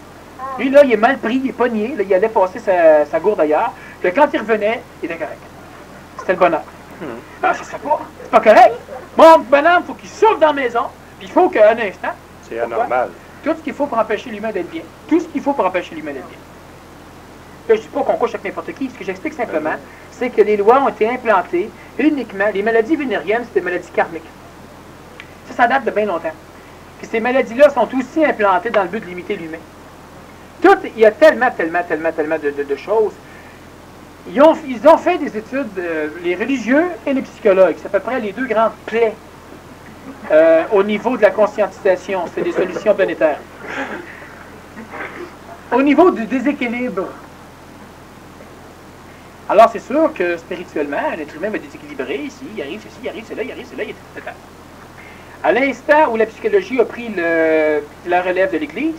Lui, là, il est mal pris, il est pogné, là, il allait passer sa gourde ailleurs. Puis quand il revenait, il était correct. C'était le bonheur. Alors, ça se fait pas. C'est pas correct. Mon bonhomme, il faut qu'il souffle dans la maison, puis il faut qu'un instant. C'est anormal. Tout ce qu'il faut pour empêcher l'humain d'être bien. Tout ce qu'il faut pour empêcher l'humain d'être bien. Là, je ne dis pas qu'on couche avec n'importe qui. Ce que j'explique simplement, c'est que les lois ont été implantées uniquement. Les maladies vénériennes, c'est des maladies karmiques. Ça date de bien longtemps. Puis ces maladies-là sont aussi implantées dans le but de limiter l'humain. Il y a tellement de choses. Ils ont fait des études, les religieux et les psychologues. C'est à peu près les deux grandes plaies au niveau de la conscientisation. C'est des solutions planétaires. Au niveau du déséquilibre, alors c'est sûr que spirituellement, l'être humain va déséquilibrer ici, il arrive ceci, il arrive cela, il arrive cela, il est tout. À l'instant où la psychologie a pris la relève de l'Église,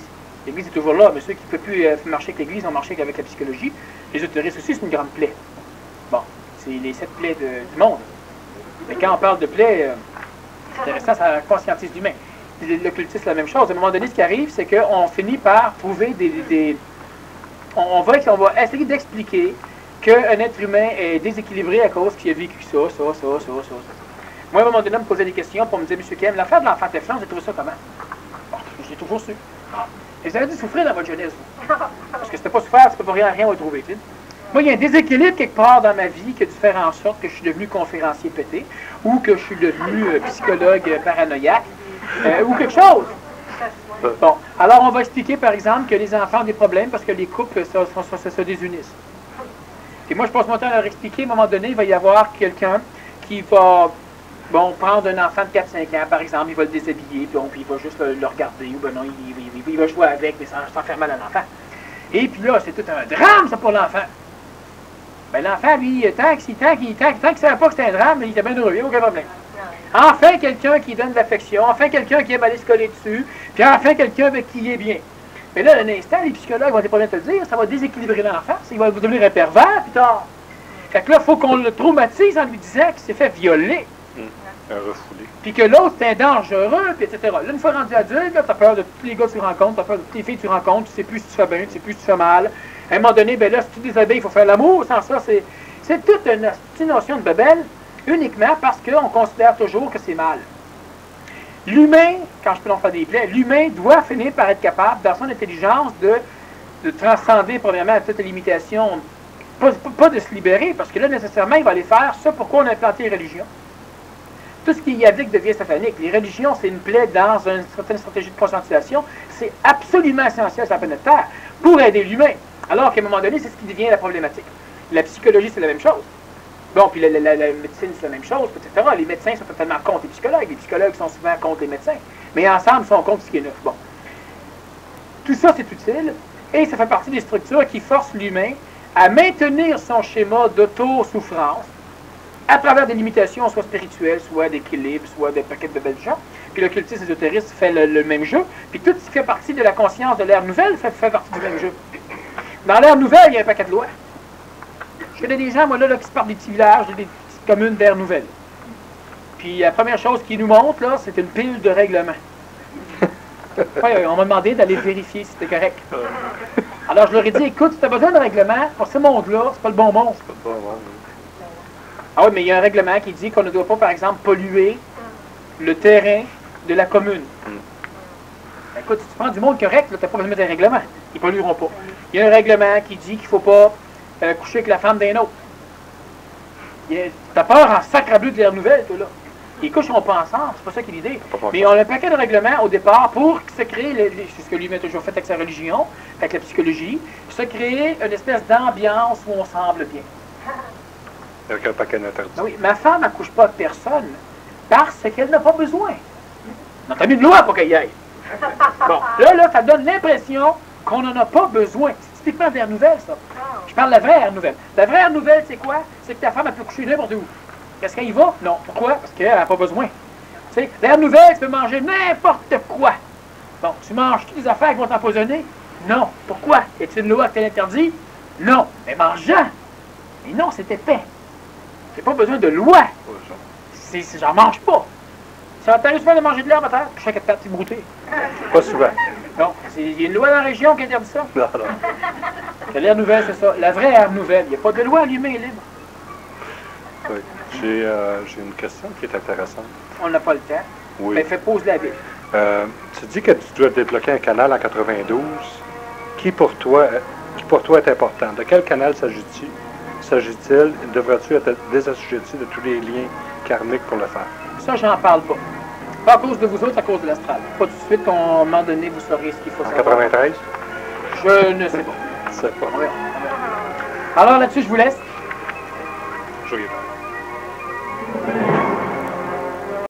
l'Église est toujours là, mais ceux qui ne peuvent plus marcher avec l'Église ont marché avec la psychologie. L'ésotérisme aussi, c'est une grande plaie. Bon, c'est les 7 plaies du monde. Mais quand on parle de plaies, c'est intéressant, ça conscientise l'humain. L'occultisme, c'est la même chose. À un moment donné, ce qui arrive, c'est qu'on finit par trouver on va essayer d'expliquer qu'un être humain est déséquilibré à cause qu'il a vécu ça. Moi, à un moment donné, on me posait des questions pour me dire, M. Kem, l'affaire de l'enfant Teflon, j'ai trouvé ça comment? Bon, je l'ai toujours su. Et vous avez dû souffrir dans votre jeunesse, vous. Parce que c'était pas souffert, c'est pas rien retrouver. Moi, il y a un déséquilibre quelque part dans ma vie qui a dû faire en sorte que je suis devenu conférencier pété, ou que je suis devenu psychologue paranoïaque, ou quelque chose. Bon, alors on va expliquer, par exemple, que les enfants ont des problèmes parce que les couples se désunissent. Et moi, je passe mon temps à leur expliquer, à un moment donné, il va y avoir quelqu'un qui va... Bon, prendre un enfant de 4-5 ans, par exemple, il va le déshabiller, puis il va juste le regarder, ou ben non, il va jouer avec, mais sans faire mal à l'enfant. Et puis là, c'est tout un drame, ça, pour l'enfant. Ben l'enfant, lui, tant qu'il ne savait pas que c'était un drame, il était bien heureux, il n'y a aucun problème. Enfin, quelqu'un qui donne de l'affection, enfin, quelqu'un qui aime aller se coller dessus, puis enfin, quelqu'un avec qui il est bien. Mais là, un instant, les psychologues vont être pas bien te le dire, ça va déséquilibrer l'enfant, il va devenir un pervers, plus tard. Fait que là, il faut qu'on le traumatise en lui disant qu'il s'est fait violer. Un refoulé. Puis que l'autre, c'est un dangereux, puis etc. Là, une fois rendu adulte, tu as peur de tous les gars que tu rencontres, tu as peur de toutes les filles que tu rencontres, tu sais plus si tu fais bien, tu sais plus si tu fais mal. À un moment donné, ben là, si tu déshabilles, il faut faire l'amour. Sans ça, c'est toute une notion de bebelle, uniquement parce qu'on considère toujours que c'est mal. L'humain, quand je peux en faire des plaies, l'humain doit finir par être capable, dans son intelligence, de transcender, premièrement, toute limitation, pas de se libérer, parce que là, nécessairement, il va aller faire ce pourquoi on a implanté les religions. Tout ce qui est yadique devient satanique. Les religions, c'est une plaie dans une certaine stratégie de conscientisation. C'est absolument essentiel sur la planète Terre pour aider l'humain. Alors qu'à un moment donné, c'est ce qui devient la problématique. La psychologie, c'est la même chose. Bon, puis la médecine, c'est la même chose, etc. Les médecins sont totalement contre les psychologues. Les psychologues sont souvent contre les médecins. Mais ensemble, ils sont contre ce qui est neuf. Bon. Tout ça, c'est utile. Et ça fait partie des structures qui forcent l'humain à maintenir son schéma d'auto-souffrance à travers des limitations, soit spirituelles, soit d'équilibre, soit des paquets de belles gens. Puis l'occultisme ésotériste fait le même jeu. Puis tout ce qui fait partie de la conscience de l'ère nouvelle fait partie du même jeu. Dans l'ère nouvelle, il y a un paquet de lois. Je connais des gens, moi, là, qui se partent des petits villages, des petites communes d'ère nouvelle. Puis la première chose qu'ils nous montrent, là, c'est une pile de règlements. Ouais, on m'a demandé d'aller vérifier si c'était correct. Alors je leur ai dit, écoute, si tu as besoin de règlement, pour ce monde-là, c'est pas le bon monde. C'est pas le bon monde. Ah oui, mais il y a un règlement qui dit qu'on ne doit pas, par exemple, polluer le terrain de la commune. Écoute, si tu prends du monde correct, tu n'as pas besoin de mettre un règlement. Ils ne pollueront pas. Il y a un règlement qui dit qu'il ne faut pas coucher avec la femme d'un autre. Tu as peur en sacre-bleu de l'ère nouvelle, toi, là. Ils ne coucheront pas ensemble, c'est pas ça qui est l'idée. Mais on a un paquet de règlements au départ pour se créer, c'est ce que lui a toujours fait avec sa religion, avec la psychologie, se créer une espèce d'ambiance où on semble bien. Avec un paquet d'interdits. Oui, ma femme n'accouche pas de personne parce qu'elle n'a pas besoin. On a mis une loi pour qu'elle y aille. Bon, là, ça donne l'impression qu'on n'en a pas besoin. C'est typiquement de l'ère nouvelle, ça. Je parle de la vraie ère nouvelle. La vraie ère nouvelle, c'est quoi? C'est que ta femme, elle peut coucher n'importe où. Est-ce qu'elle y va? Non. Pourquoi? Parce qu'elle n'a pas besoin. Tu sais, l'ère nouvelle, tu peux manger n'importe quoi. Bon, tu manges toutes les affaires qui vont t'empoisonner? Non. Pourquoi? Est-ce une loi qui l'interdit? Non. Mais mange-en. Mais non, c'est épais. J'ai pas besoin de loi. J'en mange pas. Ça t'arrive souvent de manger de l'herbe à terre? Chaque patte, c'est brouté. Pas souvent. Non, il y a une loi dans la région qui interdit ça. Non, non. Que l'herbe nouvelle, c'est ça. La vraie herbe nouvelle. Il n'y a pas de loi, l'humain est libre. Oui. J'ai une question qui est intéressante. On n'a pas le temps. Oui. Ben, fais pause la ville. Tu dis que tu dois débloquer un canal en 92. Qui pour toi est important? De quel canal s'agit-il? Devrais-tu être désassujetti de tous les liens karmiques pour le faire? Ça, j'en parle pas. Pas à cause de vous autres, à cause de l'astral. Pas tout de suite qu'à un moment donné, vous saurez ce qu'il faut En savoir. 93? Je ne sais pas. Je sais pas. On verra. Alors là-dessus, je vous laisse. Je regarde.